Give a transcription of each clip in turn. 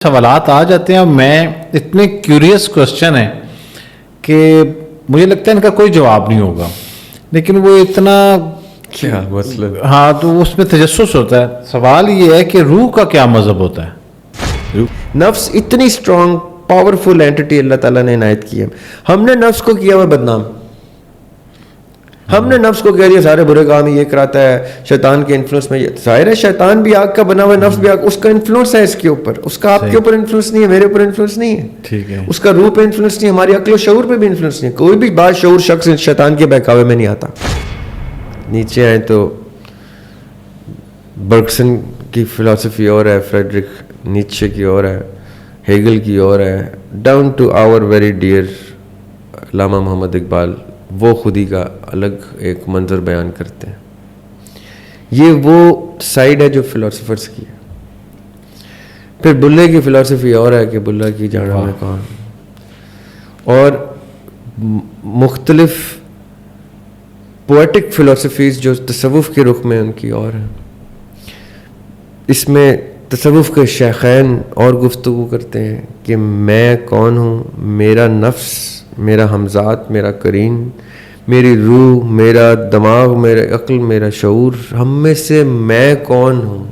سوالات آ جاتے ہیں اور میں اتنے کیوریس کوشچن ہیں کہ مجھے لگتا ہے ان کا کوئی جواب نہیں ہوگا، لیکن وہ اتنا کیا مطلب؟ ہاں تو اس میں تجسس ہوتا ہے. سوال یہ ہے کہ روح کا کیا مذہب ہوتا ہے؟ نفس اتنی اسٹرانگ پاورفل اینٹی اللہ تعالیٰ نے عنایت کی ہے. ہم نے نفس کو کیا ہوا بدنام. ہم نے نفس کو کہہ دیا سارے برے کام یہ کراتا ہے، شیطان کے انفلوئنس میں. ظاہر ہے شیطان بھی آگ کا بنا ہوا ہے، نفس بھی آگ، اس کا انفلوئنس ہے اس کے اوپر. اس کا آپ کے اوپر انفلوئنس نہیں ہے، میرے اوپر انفلوئنس نہیں ہے. ٹھیک ہے. اس کا روح پہ انفلوئنس نہیں ہے، ہماری عقل و شعور پہ بھی انفلوئنس نہیں ہے. کوئی بھی با شعور شخص شیطان کے بہکاوے میں نہیں آتا. نیچے آئے تو برگسن کی فلسفی اور ہے، فریڈرک نیچے کی اور ہے، ہیگل کی اور ہے، down to our very dear Allama Muhammad Iqbal, وہ خودی کا الگ ایک منظر بیان کرتے ہیں. یہ وہ سائڈ ہے جو فلسفرز کی ہے. پھر بلے کی فلسفی اور ہے کہ بلہ کی جانا میں کون، اور مختلف پوئٹک فلسفیز جو تصوف کے رخ میں ان کی اور ہیں. اس میں تصوف کے شیخین اور گفتگو کرتے ہیں کہ میں کون ہوں، میرا نفس، میرا ہمذات، میرا قرین، میری روح، میرا دماغ، میرا عقل، میرا شعور، ہم میں سے میں کون ہوں.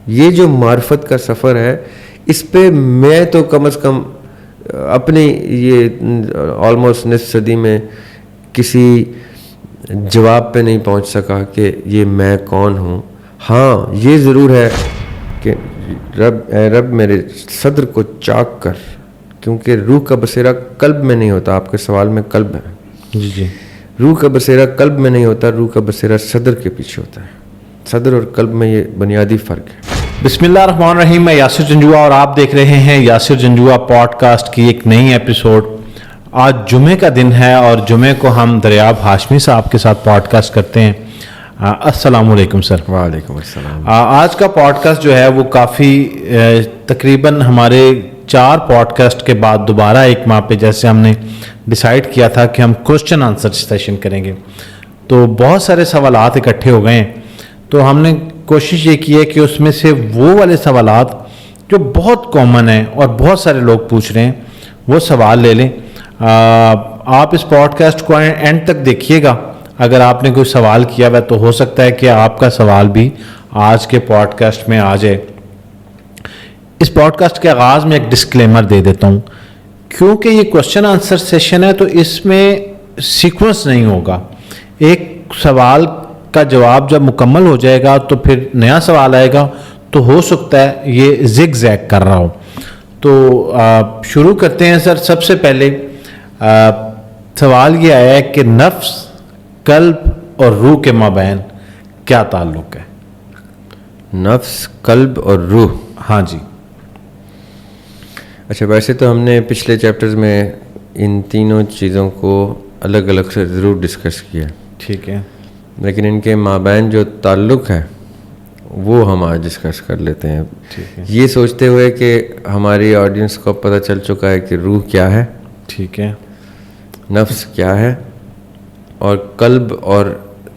یہ جو معرفت کا سفر ہے، اس پہ میں تو کم از کم اپنی یہ آلموسٹ نصف صدی میں کسی جواب پہ نہیں پہنچ سکا کہ یہ میں کون ہوں. ہاں یہ ضرور ہے کہ اے رب میرے صدر کو چاک کر، کیونکہ روح کا بسیرا قلب میں نہیں ہوتا. آپ کے سوال میں قلب ہے. جی. روح کا بسیرا قلب میں نہیں ہوتا، روح کا بسیرا صدر کے پیچھے ہوتا ہے. صدر اور قلب میں یہ بنیادی فرق ہے. بسم اللہ الرحمن الرحیم. میں یاسر جنجوعہ اور آپ دیکھ رہے ہیں یاسر جنجوعہ پوڈ کاسٹ کی ایک نئی ایپیسوڈ. آج جمعے کا دن ہے اور جمعے کو ہم دریاب ہاشمی صاحب کے ساتھ پوڈ کاسٹ کرتے ہیں. السلام علیکم سر. وعلیکم السلام. آج کا پوڈ کاسٹ جو ہے وہ کافی تقریباً ہمارے 4 پوڈ کاسٹ کے بعد دوبارہ ایک ماہ پہ جیسے ہم نے ڈیسائیڈ کیا تھا کہ ہم کوسچن آنسر سیشن کریں گے، تو بہت سارے سوالات اکٹھے ہو گئے ہیں. تو ہم نے کوشش یہ کی ہے کہ اس میں سے وہ والے سوالات جو بہت کامن ہیں اور بہت سارے لوگ پوچھ رہے ہیں وہ سوال لے لیں. آپ اس پوڈ کاسٹ کو اینڈ تک دیکھیے گا. اگر آپ نے کوئی سوال کیا ہوا تو ہو سکتا ہے کہ آپ کا سوال بھی آج کے پوڈ کاسٹ میں آ جائے. اس پوڈ کاسٹ کے آغاز میں ایک ڈسکلیمر دے دیتا ہوں، کیونکہ یہ کوسچن آنسر سیشن ہے تو اس میں سیکوینس نہیں ہوگا. ایک سوال کا جواب جب مکمل ہو جائے گا تو پھر نیا سوال آئے گا، تو ہو سکتا ہے یہ زگ زیگ کر رہا ہو. تو شروع کرتے ہیں سر. سب سے پہلے سوال یہ آیا ہے کہ نفس، قلب اور روح کے مابین کیا تعلق ہے؟ نفس، قلب اور روح. ہاں جی. اچھا، ویسے تو ہم نے پچھلے چیپٹرز میں ان تینوں چیزوں کو الگ الگ سے ضرور ڈسکس کیا. ٹھیک ہے. لیکن ان کے مابین جو تعلق ہے وہ ہم آج ڈسکس کر لیتے ہیں، یہ سوچتے ہوئے کہ ہماری آڈینس کو پتہ چل چکا ہے کہ روح کیا ہے، ٹھیک ہے، نفس کیا ہے، اور قلب اور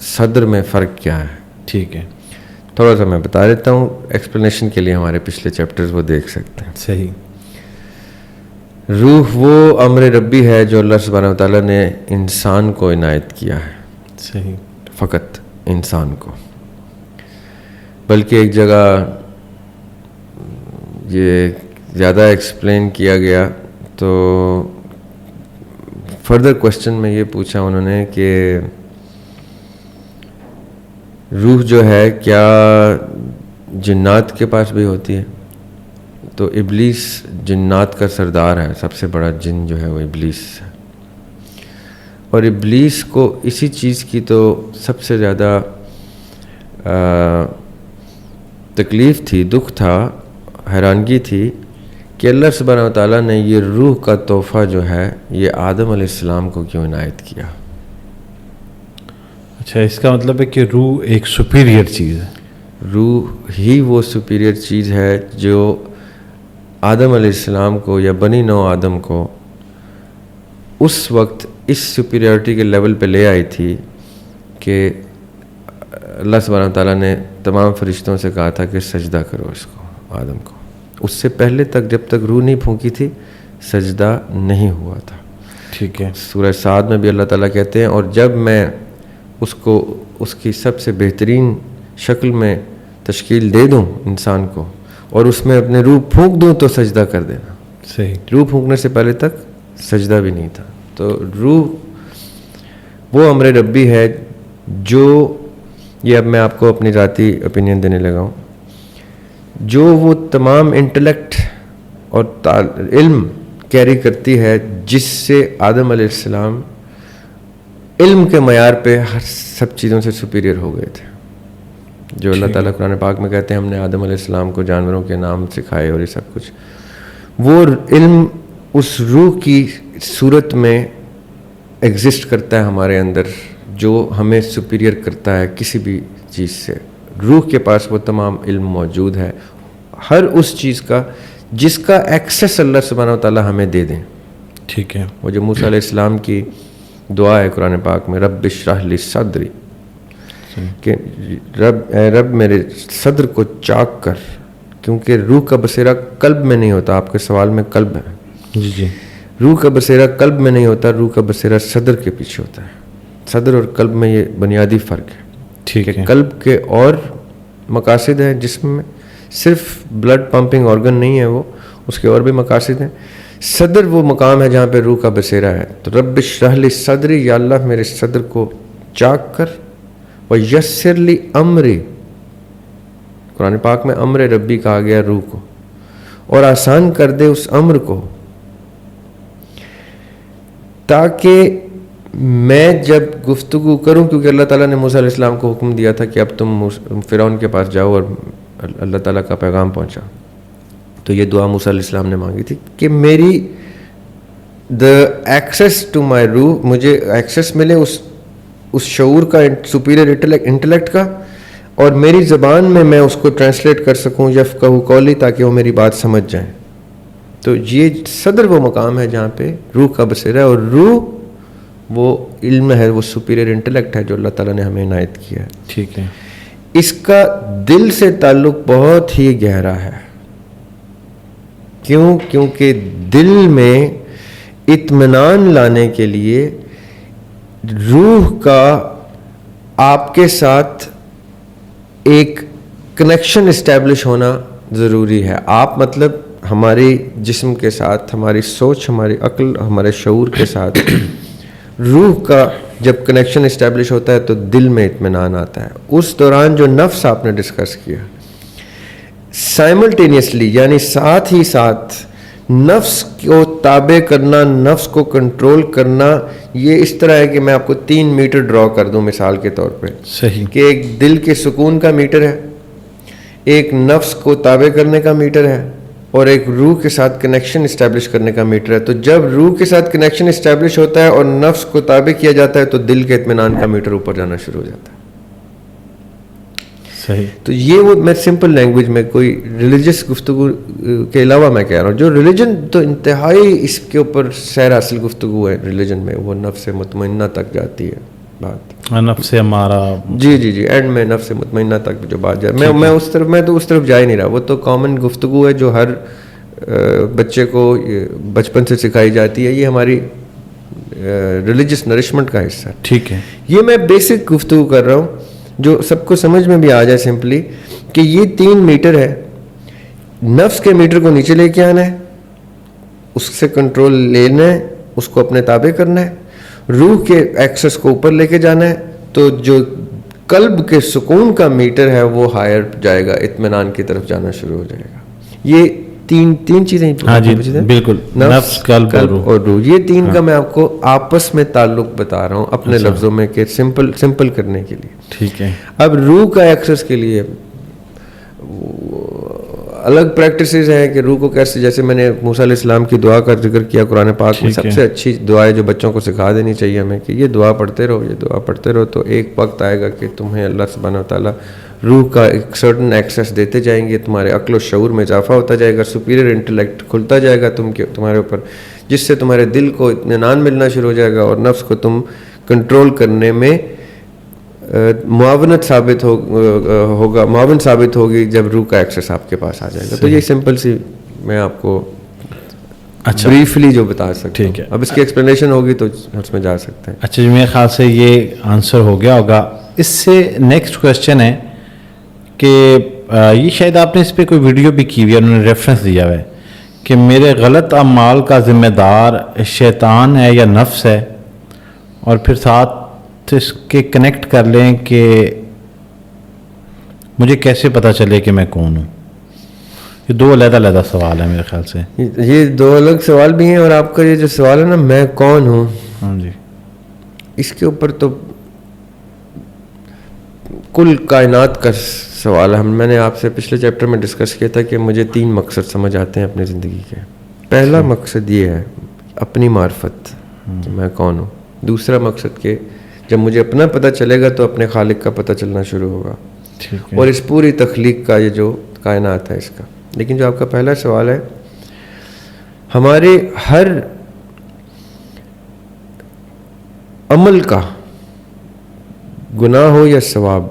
صدر میں فرق کیا ہے. ٹھیک ہے. تھوڑا سا میں بتا دیتا ہوں، ایکسپلینیشن کے لیے ہمارے پچھلے چیپٹرز وہ دیکھ سکتے ہیں. صحیح. روح وہ امر ربی ہے جو اللہ سبحانہ وتعالیٰ نے انسان کو عنایت کیا ہے. صحیح. فقط انسان کو. بلکہ ایک جگہ یہ زیادہ ایکسپلین کیا گیا تو فردر کوشچن میں یہ پوچھا انہوں نے کہ روح جو ہے کیا جنات کے پاس بھی ہوتی ہے؟ تو ابلیس جنات کا سردار ہے، سب سے بڑا جن جو ہے وہ ابلیس ہے. اور ابلیس کو اسی چیز کی تو سب سے زیادہ تکلیف تھی، دکھ تھا، حیرانگی تھی کہ اللہ سبحانہ وتعالیٰ نے یہ روح کا تحفہ جو ہے یہ آدم علیہ السلام کو کیوں عنایت کیا. اچھا، اس کا مطلب ہے کہ روح ایک سپیریئر چیز ہے. روح ہی وہ سپیریئر چیز ہے جو آدم علیہ السلام کو یا بنی نو آدم کو اس وقت اس سپیریورٹی کے لیول پہ لے آئی تھی کہ اللہ سبحانہ تعالیٰ نے تمام فرشتوں سے کہا تھا کہ سجدہ کرو اس کو، آدم کو. اس سے پہلے تک جب تک روح نہیں پھونکی تھی سجدہ نہیں ہوا تھا. ٹھیک ہے. سورہ صاد میں بھی اللہ تعالیٰ کہتے ہیں اور جب میں اس کو اس کی سب سے بہترین شکل میں تشکیل دے دوں انسان کو اور اس میں اپنے روح پھونک دوں تو سجدہ کر دینا. صحیح. روح پھونکنے سے پہلے تک سجدہ بھی نہیں تھا. تو روح وہ امر ربی ہے جو یہ اب میں آپ کو اپنی ذاتی اوپینین دینے لگا ہوں, جو وہ تمام انٹلیکٹ اور علم کیری کرتی ہے جس سے آدم علیہ السلام علم کے معیار پہ ہر سب چیزوں سے سپیریئر ہو گئے تھے. جو اللہ تعالیٰ قرآن پاک میں کہتے ہیں ہم نے آدم علیہ السلام کو جانوروں کے نام سکھائے اور یہ سب کچھ, وہ علم اس روح کی صورت میں ایگزسٹ کرتا ہے ہمارے اندر جو ہمیں سپیریئر کرتا ہے کسی بھی چیز سے. روح کے پاس وہ تمام علم موجود ہے ہر اس چیز کا جس کا ایکسیس اللہ سبحانہ و تعالیٰ ہمیں دے دیں. ٹھیک ہے. وہ جو موسیٰ علیہ السلام کی دعا ہے قرآن پاک میں, رب اشرح لی صدری, کہ رب میرے صدر کو چاک کر, کیونکہ روح کا بصیرہ قلب میں نہیں ہوتا. آپ کے سوال میں قلب ہے. جی جی. روح کا بصیرہ قلب میں نہیں ہوتا, روح کا بصیرہ صدر کے پیچھے ہوتا ہے. صدر اور قلب میں یہ بنیادی فرق ہے. ٹھیک ہے. قلب کے اور مقاصد ہیں جسم میں, صرف بلڈ پمپنگ آرگن نہیں ہے وہ, اس کے اور بھی مقاصد ہیں. صدر وہ مقام ہے جہاں پہ روح کا بصیرہ ہے. تو رب اشرح لی صدری, یا اللہ میرے صدر کو چاک کر, ویسر لی امری, قرآن پاک میں امر ربی کہا گیا روح کو, اور آسان کر دے اس امر کو, تاکہ میں جب گفتگو کروں, کیونکہ اللہ تعالیٰ نے موسیٰ علیہ السلام کو حکم دیا تھا کہ اب تم فرعون کے پاس جاؤ اور اللہ تعالیٰ کا پیغام پہنچا. تو یہ دعا موسیٰ علیہ السلام نے مانگی تھی کہ میری ایکسیس ٹو مائی روح, مجھے ایکسیس ملے اس شعور کا, سپیریئر انٹلیکٹ کا, اور میری زبان میں اس کو ٹرانسلیٹ کر سکوں یفقہوا قولی, تاکہ وہ میری بات سمجھ جائیں. تو یہ صدر وہ مقام ہے جہاں پہ روح کا بصیرہ ہے, اور روح وہ علم ہے, وہ سپیریئر انٹلیکٹ ہے جو اللہ تعالیٰ نے ہمیں عنایت کیا ہے. ٹھیک ہے. اس کا دل سے تعلق بہت ہی گہرا ہے. کیوں؟ کیونکہ دل میں اطمینان لانے کے لیے روح کا آپ کے ساتھ ایک کنیکشن اسٹیبلش ہونا ضروری ہے. آپ مطلب ہماری جسم کے ساتھ, ہماری سوچ, ہماری عقل, ہمارے شعور کے ساتھ روح کا جب کنیکشن اسٹیبلش ہوتا ہے تو دل میں اطمینان آتا ہے. اس دوران جو نفس آپ نے ڈسکس کیا, سائملٹینیسلی یعنی ساتھ ہی ساتھ نفس کو تابع کرنا, نفس کو کنٹرول کرنا, یہ اس طرح ہے کہ میں آپ کو 3 میٹر ڈرا کر دوں مثال کے طور پہ. صحیح. کہ ایک دل کے سکون کا میٹر ہے, ایک نفس کو تابع کرنے کا میٹر ہے, اور ایک روح کے ساتھ کنیکشن اسٹیبلش کرنے کا میٹر ہے. تو جب روح کے ساتھ کنیکشن اسٹیبلش ہوتا ہے اور نفس کو تابع کیا جاتا ہے تو دل کے اطمینان کا میٹر اوپر جانا شروع ہو جاتا ہے. صحیح. تو یہ وہ میں سمپل لینگویج میں, کوئی ریلیجس گفتگو کے علاوہ میں کہہ رہا ہوں. جو ریلیجن تو انتہائی اس کے اوپر سیر حاصل گفتگو ہے ریلیجن میں, وہ نفس مطمئنہ تک جاتی ہے بات, نفس ہمارا. جی جی جی, اینڈ میں نفس مطمئنہ تک جو بات جائے, میں اس طرف جا ہی نہیں رہا. وہ تو کامن گفتگو ہے جو ہر بچے کو بچپن سے سکھائی جاتی ہے, یہ ہماری ریلیجس نرشمنٹ کا حصہ ہے. ٹھیک ہے. یہ میں بیسک گفتگو کر رہا ہوں جو سب کو سمجھ میں بھی آ جائے سمپلی, کہ یہ 3 میٹر ہے. نفس کے میٹر کو نیچے لے کے آنا ہے, اس سے کنٹرول لینا ہے, اس کو اپنے تابع کرنا ہے. روح کے ایکسس کو اوپر لے کے جانا ہے, تو جو قلب کے سکون کا میٹر ہے وہ ہائر جائے گا, اطمینان کی طرف جانا شروع ہو جائے گا. یہ تین چیزیں. ہاں جی بالکل, نفس, قلب اور روح, یہ 3 کا میں آپ کو آپس میں تعلق بتا رہا ہوں اپنے لفظوں میں, کہ سمپل کرنے کے لیے. ٹھیک ہے. اب روح کا ایکسس کے لیے الگ پریکٹسز ہیں کہ روح کو کیسے, جیسے میں نے موسیٰ علیہ السلام کی دعا کا ذکر کیا قرآن پاک میں, سب سے اچھی دعا ہے جو بچوں کو سکھا دینی چاہیے ہمیں, کہ یہ دعا پڑھتے رہو, یہ دعا پڑھتے رہو, تو ایک وقت آئے گا کہ تمہیں اللہ سبحانہ و تعالیٰ روح کا ایک سرٹن ایکسیس دیتے جائیں گے, تمہارے عقل و شعور میں اضافہ ہوتا جائے گا, سپیریئر انٹلیکٹ کھلتا جائے گا تمہارے اوپر, جس سے تمہارے دل کو اطمینان ملنا شروع ہو جائے گا, اور نفس کو تم کنٹرول کرنے میں معاون ثابت ہوگی جب روح کا ایکسس آپ کے پاس آ جائے گا. تو یہ سمپل سی میں آپ کو اچھا بریفلی جو بتا سکتا ہوں. ٹھیک ہے. اب اس کی ایکسپلینیشن ہوگی تو اس میں جا سکتے ہیں. اچھا جی میرے خیال سے یہ آنسر ہو گیا ہوگا. اس سے نیکسٹ کویشچن ہے کہ یہ شاید آپ نے اس پہ کوئی ویڈیو بھی کی ہوئی ہے, انہوں نے ریفرنس دیا ہوا ہے کہ میرے غلط اعمال کا ذمہ دار شیطان ہے یا نفس ہے, اور پھر ساتھ اس کے کنیکٹ کر لیں کہ مجھے کیسے پتہ چلے کہ میں کون ہوں. یہ دو علیحدہ سوال ہیں میرے خیال سے. یہ دو الگ سوال بھی ہیں, اور آپ کا یہ جو سوال ہے نا میں کون ہوں, ہاں جی, اس کے اوپر تو کل کائنات کا سوال ہے. میں نے آپ سے پچھلے چیپٹر میں ڈسکس کیا تھا کہ مجھے 3 مقصد سمجھ آتے ہیں اپنی زندگی کے. پہلا مقصد یہ ہے اپنی معرفت کہ میں کون ہوں. دوسرا مقصد کہ جب مجھے اپنا پتہ چلے گا تو اپنے خالق کا پتہ چلنا شروع ہوگا, اور اس پوری تخلیق کا یہ جو کائنات ہے اس کا. لیکن جو آپ کا پہلا سوال ہے, ہمارے ہر عمل کا, گناہ ہو یا ثواب,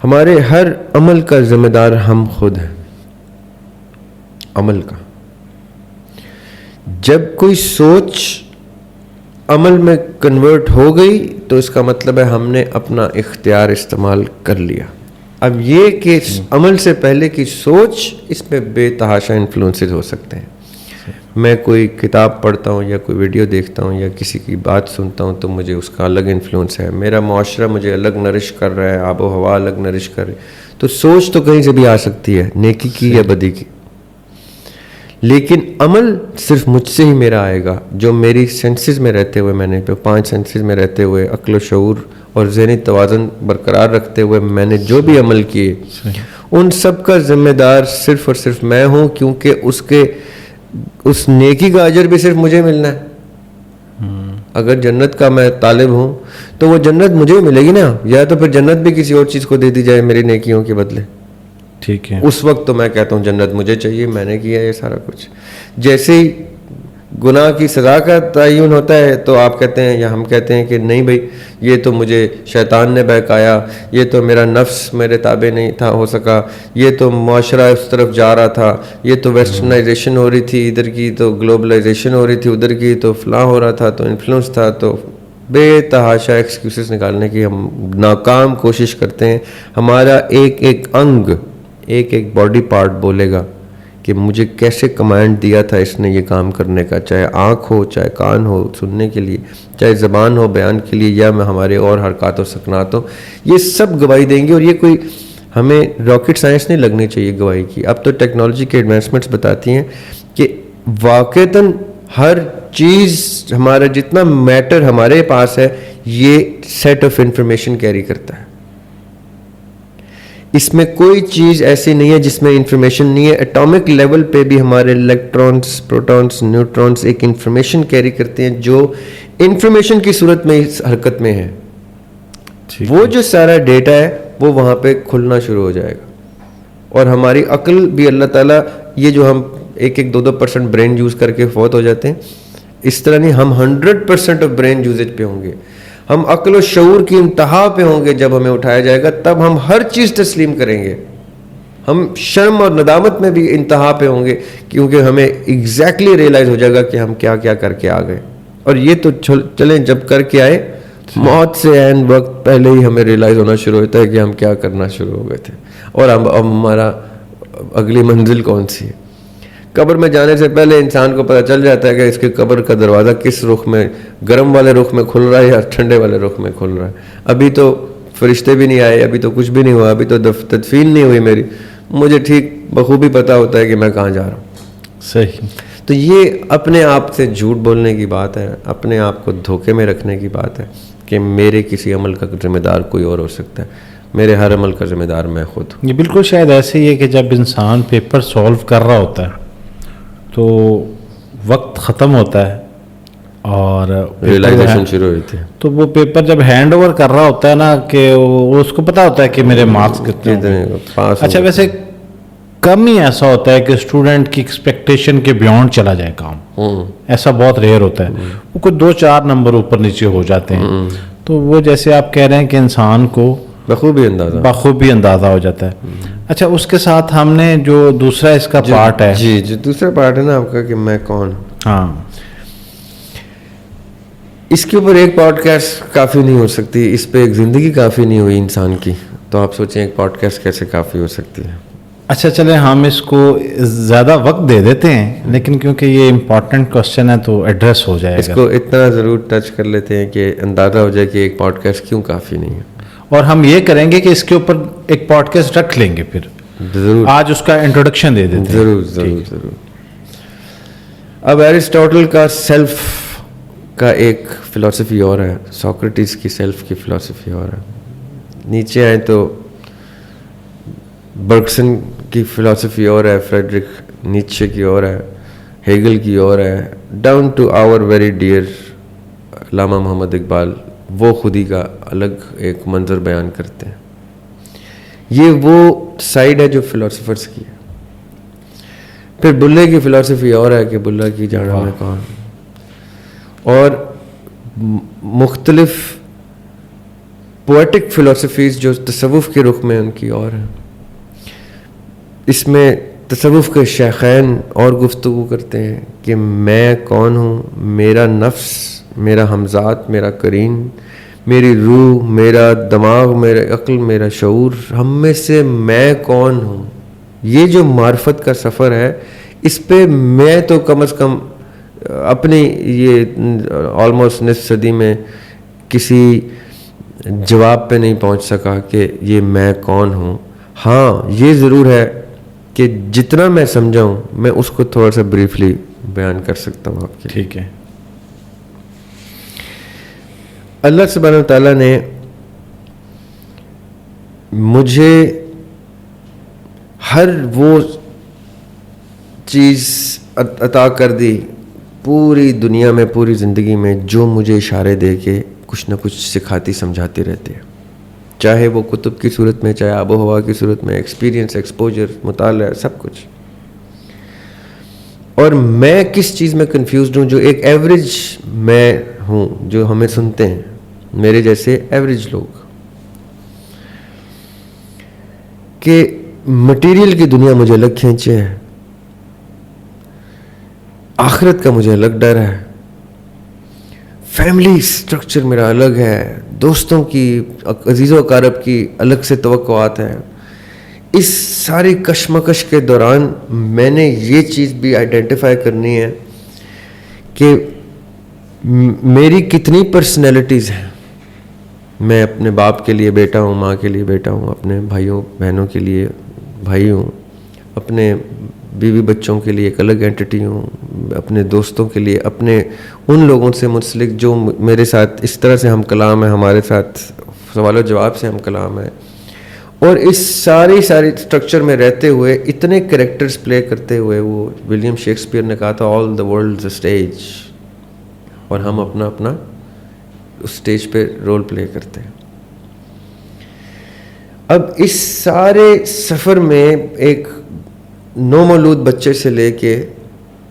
ہمارے ہر عمل کا ذمہ دار ہم خود ہیں. عمل کا جب کوئی سوچ عمل میں کنورٹ ہو گئی تو اس کا مطلب ہے ہم نے اپنا اختیار استعمال کر لیا. اب یہ کہ عمل سے پہلے کی سوچ, اس میں بے تحاشا انفلوئنسز ہو سکتے ہیں. میں کوئی کتاب پڑھتا ہوں یا کوئی ویڈیو دیکھتا ہوں یا کسی کی بات سنتا ہوں تو مجھے اس کا الگ انفلوئنس ہے. میرا معاشرہ مجھے الگ نرش کر رہا ہے, آب و ہوا الگ نرش کر رہی ہے. تو سوچ تو کہیں سے بھی آ سکتی ہے, نیکی کی یا بدی کی, لیکن عمل صرف مجھ سے ہی میرا آئے گا جو میری سینسز میں رہتے ہوئے, میں نے 5 سینسز میں رہتے ہوئے عقل و شعور اور ذہنی توازن برقرار رکھتے ہوئے میں نے جو بھی عمل کیے, ان سب کا ذمہ دار صرف اور صرف میں ہوں, کیونکہ اس نیکی کا اجر بھی صرف مجھے ملنا ہے. اگر جنت کا میں طالب ہوں تو وہ جنت مجھے ہی ملے گی نا, یا تو پھر جنت بھی کسی اور چیز کو دے دی جائے میری نیکیوں کے بدلے. ٹھیک ہے, اس وقت تو میں کہتا ہوں جنت مجھے چاہیے, میں نے کیا یہ سارا کچھ. جیسے ہی گناہ کی سزا کا تعین ہوتا ہے تو آپ کہتے ہیں یا ہم کہتے ہیں کہ نہیں بھائی یہ تو مجھے شیطان نے بہکایا, یہ تو میرا نفس میرے تابع نہیں تھا ہو سکا, یہ تو معاشرہ اس طرف جا رہا تھا, یہ تو ویسٹرنائزیشن ہو رہی تھی ادھر کی, تو گلوبلائزیشن ہو رہی تھی ادھر کی, تو فلاں ہو رہا تھا, تو انفلوئنس تھا. تو بے تحاشا ایکسکیوزز نکالنے کی ہم ناکام کوشش کرتے ہیں. ہمارا ایک ایک انگ, ایک ایک باڈی پارٹ بولے گا کہ مجھے کیسے کمانڈ دیا تھا اس نے یہ کام کرنے کا, چاہے آنکھ ہو, چاہے کان ہو سننے کے لیے, چاہے زبان ہو بیان کے لیے, یا میں ہمارے اور حرکات و سکنات ہو, یہ سب گواہی دیں گے. اور یہ کوئی ہمیں راکٹ سائنس نہیں لگنی چاہیے گواہی کی. اب تو ٹیکنالوجی کے ایڈوانسمنٹس بتاتی ہیں کہ واقعتاً ہر چیز, ہمارا جتنا میٹر ہمارے پاس ہے یہ سیٹ آف انفارمیشن کیری کرتا ہے. اس میں کوئی چیز ایسی نہیں ہے جس میں انفارمیشن نہیں ہے. ایٹامک لیول پہ بھی ہمارے الیکٹرانس, پروٹونس, نیوٹرونس ایک انفارمیشن کیری کرتے ہیں جو انفارمیشن کی صورت میں اس حرکت میں ہے. وہ جو سارا ڈیٹا ہے وہ وہاں پہ کھلنا شروع ہو جائے گا. اور ہماری عقل بھی اللہ تعالیٰ, یہ جو ہم 1-2% برین یوز کر کے فوت ہو جاتے ہیں, اس طرح نہیں, ہم 100% آف برین یوزیج پہ ہوں گے. ہم عقل و شعور کی انتہا پہ ہوں گے. جب ہمیں اٹھایا جائے گا تب ہم ہر چیز تسلیم کریں گے. ہم شرم اور ندامت میں بھی انتہا پہ ہوں گے, کیونکہ ہمیں ایگزیکٹلی ریئلائز ہو جائے گا کہ ہم کیا کیا کر کے آ گئے. اور یہ تو چلیں جب کر کے آئے, موت سے عین وقت پہلے ہی ہمیں ریئلائز ہونا شروع ہوتا ہے کہ ہم کیا کرنا شروع ہو گئے تھے, اور ہمارا اگلی منزل کون سی ہے. قبر میں جانے سے پہلے انسان کو پتہ چل جاتا ہے کہ اس کے قبر کا دروازہ کس رخ میں, گرم والے رخ میں کھل رہا ہے یا ٹھنڈے والے رخ میں کھل رہا ہے. ابھی تو فرشتے بھی نہیں آئے, ابھی تو کچھ بھی نہیں ہوا, ابھی تو تدفین نہیں ہوئی میری, مجھے ٹھیک بخوبی پتہ ہوتا ہے کہ میں کہاں جا رہا ہوں. صحیح. تو یہ اپنے آپ سے جھوٹ بولنے کی بات ہے, اپنے آپ کو دھوکے میں رکھنے کی بات ہے کہ میرے کسی عمل کا ذمہ دار کوئی اور ہو سکتا ہے. میرے ہر عمل کا ذمہ دار میں خود ہوں. یہ بالکل شاید ایسے ہی ہے کہ جب انسان پیپر سولو کر رہا ہوتا ہے تو وقت ختم ہوتا ہے اور ریئلائزیشن شروع ہوئی تھی, تو وہ پیپر جب ہینڈ اوور کر رہا ہوتا ہے نا کہ اس کو پتا ہوتا ہے کہ میرے مارکس کتنے ہیں. اچھا ویسے کم ہی ایسا ہوتا ہے کہ اسٹوڈنٹ کی ایکسپیکٹیشن کے بیونڈ چلا جائے کام, ایسا بہت ریئر ہوتا ہے. وہ کوئی 2-4 نمبر اوپر نیچے ہو جاتے ہیں. تو وہ جیسے آپ کہہ رہے ہیں کہ انسان کو بخوبی اندازہ ہو جاتا ہے. اچھا اس کے ساتھ ہم نے جو دوسرا اس کا پارٹ ہے, جی جو دوسرا پارٹ ہے نا آپ کا کہ میں کون, ہاں اس کے اوپر ایک پوڈ کاسٹ کافی نہیں ہو سکتی, اس پہ ایک زندگی کافی نہیں ہوئی انسان کی, تو آپ سوچیں ایک پوڈ کاسٹ کیسے کافی ہو سکتی ہے. اچھا چلیں ہم اس کو زیادہ وقت دے دیتے ہیں, لیکن کیونکہ یہ امپورٹنٹ کوشچن ہے تو ایڈریس ہو جائے اس گا. کو اتنا ضرور ٹچ کر لیتے ہیں کہ اندازہ ہو جائے کہ ایک پوڈ کاسٹ کیوں کافی نہیں ہے. اور ہم یہ کریں گے کہ اس کے اوپر ایک پوڈ کاسٹ رکھ لیں گے, پھر ضرور آج اس کا انٹروڈکشن دے دیتے ہیں. ضرور ضرور ضرور. اب ایرسٹوٹل کا سیلف کا ایک فلسفی اور ہے, سوکریٹس کی سیلف کی فلسفی اور ہے. نیچے آئیں تو برگسن کی فلسفی اور ہے, فریڈرک نیچے کی اور ہے, ہیگل کی اور ہے, down to our very dear Allama Muhammad Iqbal, وہ خودی کا الگ ایک منظر بیان کرتے ہیں. یہ وہ سائڈ ہے جو فلسفرس کی ہے. پھر بلے کی فلسفی اور ہے کہ بلہ کی جانا میں کون, اور مختلف پوئٹک فلسفیز جو تصوف کے رخ میں ان کی اور ہیں. اس میں تصوف کے شیخین اور گفتگو کرتے ہیں کہ میں کون ہوں, میرا نفس, میرا ہمذات, میرا قرین, میری روح, میرا دماغ, میرا عقل, میرا شعور, ہم میں سے میں کون ہوں. یہ جو معرفت کا سفر ہے, اس پہ میں تو کم از کم اپنی یہ آلموسٹ نصف صدی میں کسی جواب پہ نہیں پہنچ سکا کہ یہ میں کون ہوں. ہاں یہ ضرور ہے کہ جتنا میں سمجھا ہوں میں اس کو تھوڑا سا بریفلی بیان کر سکتا ہوں آپ کے. ٹھیک ہے. اللہ سبحانہ وتعالیٰ نے مجھے ہر وہ چیز عطا کر دی پوری دنیا میں, پوری زندگی میں, جو مجھے اشارے دے کے کچھ نہ کچھ سکھاتی سمجھاتی رہتی ہے, چاہے وہ کتب کی صورت میں, چاہے آب و ہوا کی صورت میں, ایکسپیرینس, ایکسپوجر, مطالعہ, سب کچھ. اور میں کس چیز میں کنفیوزڈ ہوں, جو ایک ایوریج میں ہوں, جو ہمیں سنتے ہیں میرے جیسے ایوریج لوگ, کہ مٹیریل کی دنیا مجھے الگ کھینچے ہے, آخرت کا مجھے الگ ڈر ہے, فیملی سٹرکچر میرا الگ ہے, دوستوں کی, عزیز و اقارب کی الگ سے توقعات ہیں. اس ساری کشمکش کے دوران میں نے یہ چیز بھی آئیڈینٹیفائی کرنی ہے کہ میری کتنی پرسنالٹیز ہیں. میں اپنے باپ کے لیے بیٹا ہوں, ماں کے لیے بیٹا ہوں, اپنے بھائیوں بہنوں کے لیے بھائی ہوں, اپنے بیوی بچوں کے لیے ایک الگ اینٹی ہوں, اپنے دوستوں کے لیے, اپنے ان لوگوں سے منسلک جو میرے ساتھ اس طرح سے ہم کلام ہیں, ہمارے ساتھ سوال و جواب سے ہم کلام ہیں. اور اس ساری اسٹرکچر میں رہتے ہوئے, اتنے کریکٹرز پلے کرتے ہوئے, وہ ولیم شیکسپیئر نے کہا تھا آل the world is a stage, اور ہم اپنا اپنا اس اسٹیج پہ رول پلے کرتے ہیں. اب اس سارے سفر میں ایک نومولود بچے سے لے کے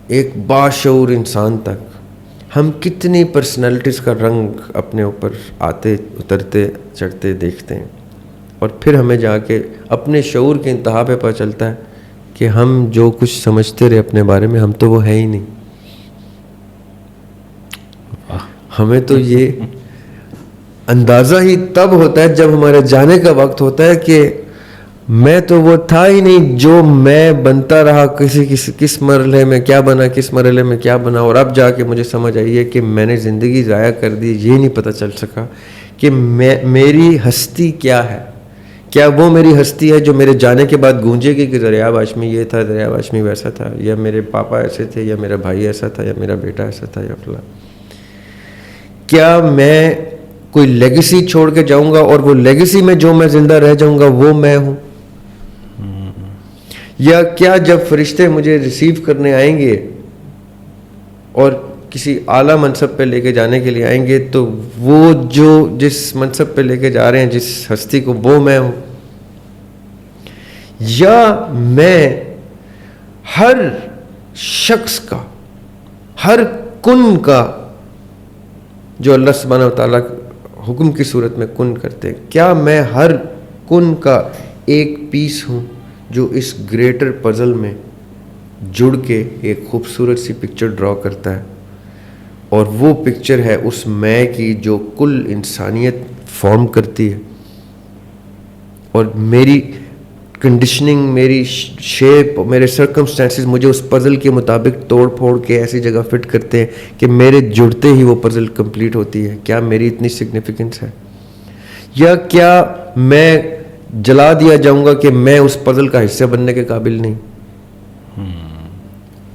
ایک باشعور انسان تک ہم کتنی پرسنالٹیز کا رنگ اپنے اوپر آتے, اترتے, چڑھتے دیکھتے ہیں. اور پھر ہمیں جا کے اپنے شعور کے انتہا پہ پتہ چلتا ہے کہ ہم جو کچھ سمجھتے رہے اپنے بارے میں, ہم تو وہ ہے ہی نہیں. ہمیں تو یہ اندازہ ہی تب ہوتا ہے جب ہمارے جانے کا وقت ہوتا ہے کہ میں تو وہ تھا ہی نہیں جو میں بنتا رہا, کس مرحلے میں کیا بنا, کس مرحلے میں کیا بنا. اور اب جا کے مجھے سمجھ آئی ہے کہ میں نے زندگی ضائع کر دی, یہ نہیں پتہ چل سکا کہ میری ہستی کیا ہے. کیا وہ میری ہستی ہے جو میرے جانے کے بعد گونجے گی کہ دریاب ہاشمی یہ تھا, دریاب ہاشمی ویسا تھا, یا میرے پاپا ایسے تھے, یا میرا بھائی ایسا تھا, یا میرا بیٹا ایسا تھا, یا فلاں. کیا میں کوئی لیگیسی چھوڑ کے جاؤں گا اور وہ لیگیسی میں جو میں زندہ رہ جاؤں گا وہ میں ہوں, یا کیا جب فرشتے مجھے ریسیو کرنے آئیں گے اور کسی اعلیٰ منصب پہ لے کے جانے کے لیے آئیں گے تو وہ جو جس منصب پہ لے کے جا رہے ہیں, جس ہستی کو, وہ میں ہوں, یا میں ہر شخص کا, ہر کن کا جو اللہ سبحانہ و تعالیٰ حکم کی صورت میں کن کرتے ہیں. کیا میں ہر کن کا ایک پیس ہوں جو اس گریٹر پزل میں جڑ کے ایک خوبصورت سی پکچر ڈرا کرتا ہے, اور وہ پکچر ہے اس میں کی جو کل انسانیت فارم کرتی ہے, اور میری کنڈیشننگ, میری شیپ, میرے سرکمسٹانسز مجھے اس پزل کے مطابق توڑ پھوڑ کے ایسی جگہ فٹ کرتے ہیں کہ میرے جڑتے ہی وہ پزل کمپلیٹ ہوتی ہے. کیا میری اتنی سگنیفیکنس ہے؟ یا کیا میں جلا دیا جاؤں گا کہ میں اس پزل کا حصہ بننے کے قابل نہیں؟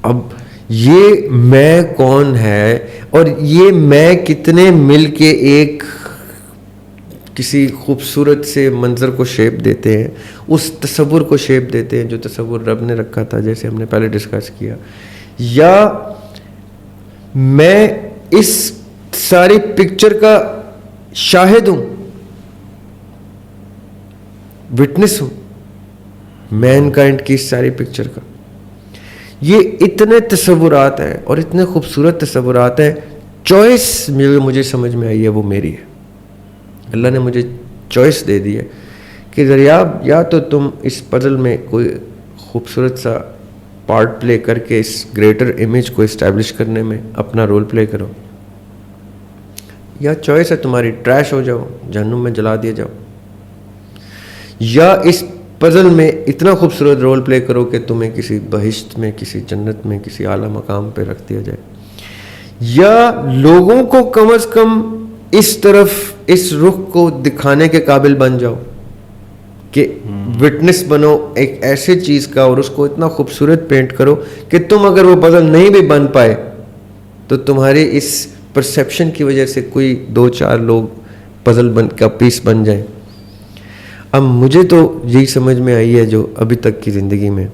اب یہ میں کون ہے, اور یہ میں کتنے مل کے ایک کسی خوبصورت سے منظر کو شیپ دیتے ہیں, اس تصور کو شیپ دیتے ہیں جو تصور رب نے رکھا تھا, جیسے ہم نے پہلے ڈسکس کیا. یا میں اس ساری پکچر کا شاہد ہوں, وٹنس ہوں مین کائنڈ کی اس ساری پکچر کا. یہ اتنے تصورات ہیں اور اتنے خوبصورت تصورات ہیں. چوائس مجھے سمجھ میں آئی ہے وہ میری ہے. اللہ نے مجھے چوائس دے دی ہے کہ دریاب, یا تو تم اس پزل میں کوئی خوبصورت سا پارٹ پلے کر کے اس گریٹر امیج کو اسٹیبلش کرنے میں اپنا رول پلے کرو, یا چوائس ہے تمہاری ٹریش ہو جاؤ, جہنم میں جلا دیا جاؤ, یا اس پزل میں اتنا خوبصورت رول پلے کرو کہ تمہیں کسی بہشت میں, کسی جنت میں, کسی اعلیٰ مقام پہ رکھ دیا جائے. یا لوگوں کو کم از کم اس طرف, اس رخ کو دکھانے کے قابل بن جاؤ کہ وٹنس بنو ایک ایسے چیز کا, اور اس کو اتنا خوبصورت پینٹ کرو کہ تم اگر وہ پزل نہیں بھی بن پائے تو تمہاری اس پرسیپشن کی وجہ سے کوئی 2-4 لوگ پزل کا پیس بن جائیں. اب مجھے تو یہی سمجھ میں آئی ہے جو ابھی تک کی زندگی میں,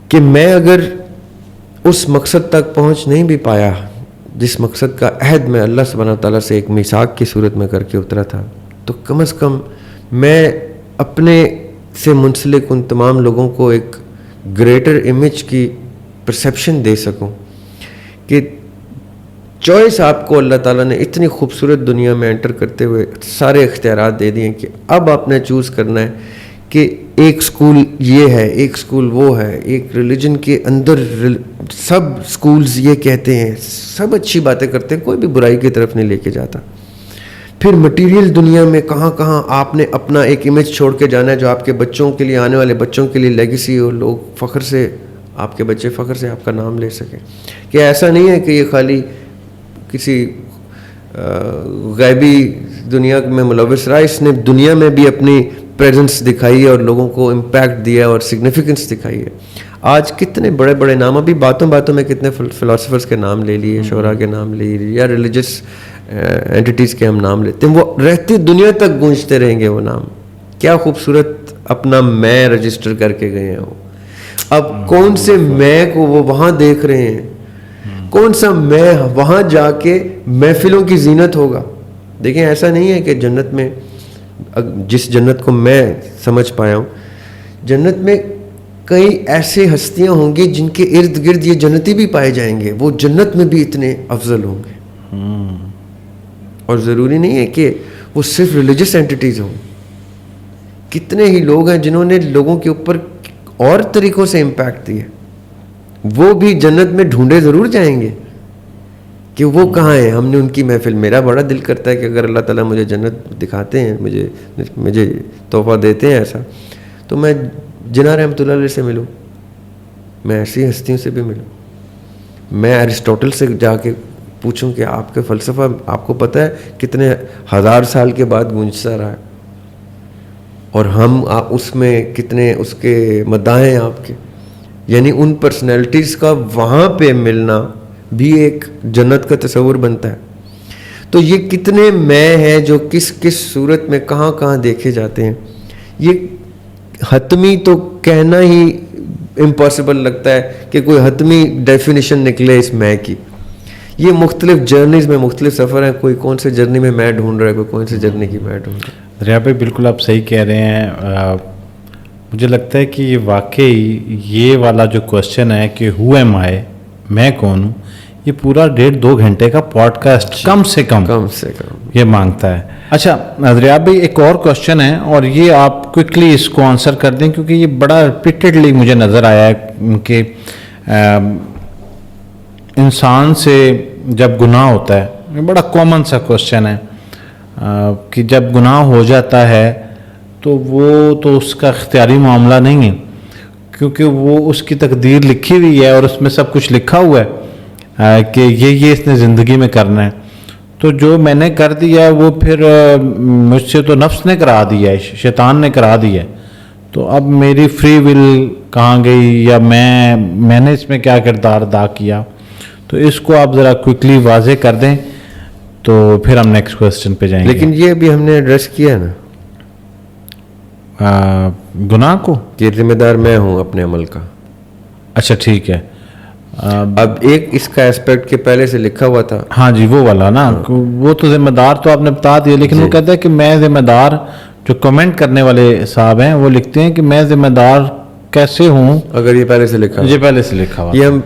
کہ میں اگر اس مقصد تک پہنچ نہیں بھی پایا جس مقصد کا عہد میں اللہ سبحانہ تعالیٰ سے ایک میثاق کی صورت میں کر کے اترا تھا, تو کم از کم میں اپنے سے منسلک ان تمام لوگوں کو ایک گریٹر امیج کی پرسیپشن دے سکوں کہ چوائس آپ کو اللہ تعالیٰ نے اتنی خوبصورت دنیا میں انٹر کرتے ہوئے سارے اختیارات دے دیے کہ اب آپ نے چوز کرنا ہے کہ ایک سکول یہ ہے, ایک سکول وہ ہے, ایک ریلیجن کے اندر سب سکولز یہ کہتے ہیں, سب اچھی باتیں کرتے ہیں, کوئی بھی برائی کی طرف نہیں لے کے جاتا. پھر مٹیریل دنیا میں کہاں کہاں آپ نے اپنا ایک امیج چھوڑ کے جانا ہے جو آپ کے بچوں کے لیے, آنے والے بچوں کے لیے لیگیسی ہو, لوگ فخر سے, آپ کے بچے فخر سے آپ کا نام لے سکیں. کہ ایسا نہیں ہے کہ یہ خالی کسی غیبی دنیا میں ملوث رہا, اس نے دنیا میں بھی اپنی پریزنس دکھائی ہے اور لوگوں کو امپیکٹ دیا ہے اور سگنیفیکنس دکھائی ہے. آج کتنے بڑے بڑے نام, ابھی باتوں باتوں میں کتنے فلاسفرز کے نام لے لیے, شعراء کے نام لے لیے, یا ریلیجس اینٹیٹیز کے ہم نام لیتے ہیں, وہ رہتی دنیا تک گونجتے رہیں گے وہ نام. کیا خوبصورت اپنا میں رجسٹر کر کے گئے ہیں وہ. اب کون سے میں کو وہ وہاں دیکھ رہے ہیں, کون سا میں وہاں جا کے محفلوں کی زینت ہوگا. دیکھیں ایسا نہیں ہے کہ جنت میں, جس جنت کو میں سمجھ پایا ہوں, جنت میں کئی ایسے ہستیاں ہوں گی جن کے ارد گرد یہ جنتی بھی پائے جائیں گے, وہ جنت میں بھی اتنے افضل ہوں گے. اور ضروری نہیں ہے کہ وہ صرف ریلیجس اینٹیٹیز ہوں. کتنے ہی لوگ ہیں جنہوں نے لوگوں کے اوپر اور طریقوں سے امپیکٹ دیا, وہ بھی جنت میں ڈھونڈے ضرور جائیں گے کہ وہ کہاں ہیں. ہم نے ان کی محفل, میرا بڑا دل کرتا ہے کہ اگر اللہ تعالیٰ مجھے جنت دکھاتے ہیں, مجھے تحفہ دیتے ہیں ایسا, تو میں جناح رحمۃ اللہ علیہ سے ملوں, میں ایسی ہستیوں سے بھی ملوں, میں ایرسٹوٹل سے جا کے پوچھوں کہ آپ کے فلسفہ آپ کو پتہ ہے کتنے 1000 سال کے بعد گونجتا رہا ہے, اور ہم اس میں کتنے اس کے مداح ہیں آپ کے. یعنی ان پرسنالٹیز کا وہاں پہ ملنا بھی ایک جنت کا تصور بنتا ہے. تو یہ کتنے میں ہیں جو کس کس صورت میں کہاں کہاں دیکھے جاتے ہیں. یہ حتمی تو کہنا ہی امپاسبل لگتا ہے کہ کوئی حتمی ڈیفینیشن نکلے اس میں کی. یہ مختلف جرنیز میں مختلف سفر ہیں, کوئی کون سے جرنی میں میں ڈھونڈ رہا ہے, کوئی کون سے جرنی کی میں ڈھونڈ رہا ہے. دریا بھائی بالکل آپ صحیح کہہ رہے ہیں. مجھے لگتا ہے کہ یہ واقعی یہ والا جو کوشچن ہے کہ ہو ایم آئی, میں کون ہوں, یہ پورا 1.5-2 گھنٹے کا پوڈ کاسٹ کم سے کم یہ مانگتا ہے. اچھا ریاض بھائی ایک اور کوشچن ہے اور یہ آپ کوئکلی اس کو آنسر کر دیں کیونکہ یہ بڑا ریپیٹڈلی مجھے نظر آیا ہے کہ انسان سے جب گناہ ہوتا ہے, یہ بڑا کامن سا کوشچن ہے کہ جب گناہ ہو جاتا ہے تو وہ تو اس کا اختیاری معاملہ نہیں ہے کیونکہ وہ اس کی تقدیر لکھی ہوئی ہے اور اس میں سب کچھ لکھا ہوا ہے کہ یہ اس نے زندگی میں کرنا ہے. تو جو میں نے کر دیا ہے وہ پھر مجھ سے تو نفس نے کرا دیا ہے, شیطان نے کرا دیا ہے. تو اب میری فری ول کہاں گئی یا میں نے اس میں کیا کردار ادا کیا؟ تو اس کو آپ ذرا کوئکلی واضح کر دیں تو پھر ہم نیکسٹ کویسچن پہ جائیں گے. لیکن یہ بھی ہم نے ایڈریس کیا ہے نا گناہ کو, کہ ذمہ دار میں ہوں اپنے عمل کا. اچھا ٹھیک ہے. اب ایک اس کا ایسپیکٹ کہ پہلے سے لکھا ہوا تھا, ہاں جی وہ والا نا, وہ تو ذمہ دار تو آپ نے بتا دیا, لیکن وہ کہتا ہے کہ میں ذمہ دار, جو کمنٹ کرنے والے صاحب ہیں وہ لکھتے ہیں کہ میں ذمہ دار کیسے ہوں اگر یہ پہلے سے لکھا, یہ پہلے سے لکھا ہوا. یہ ہم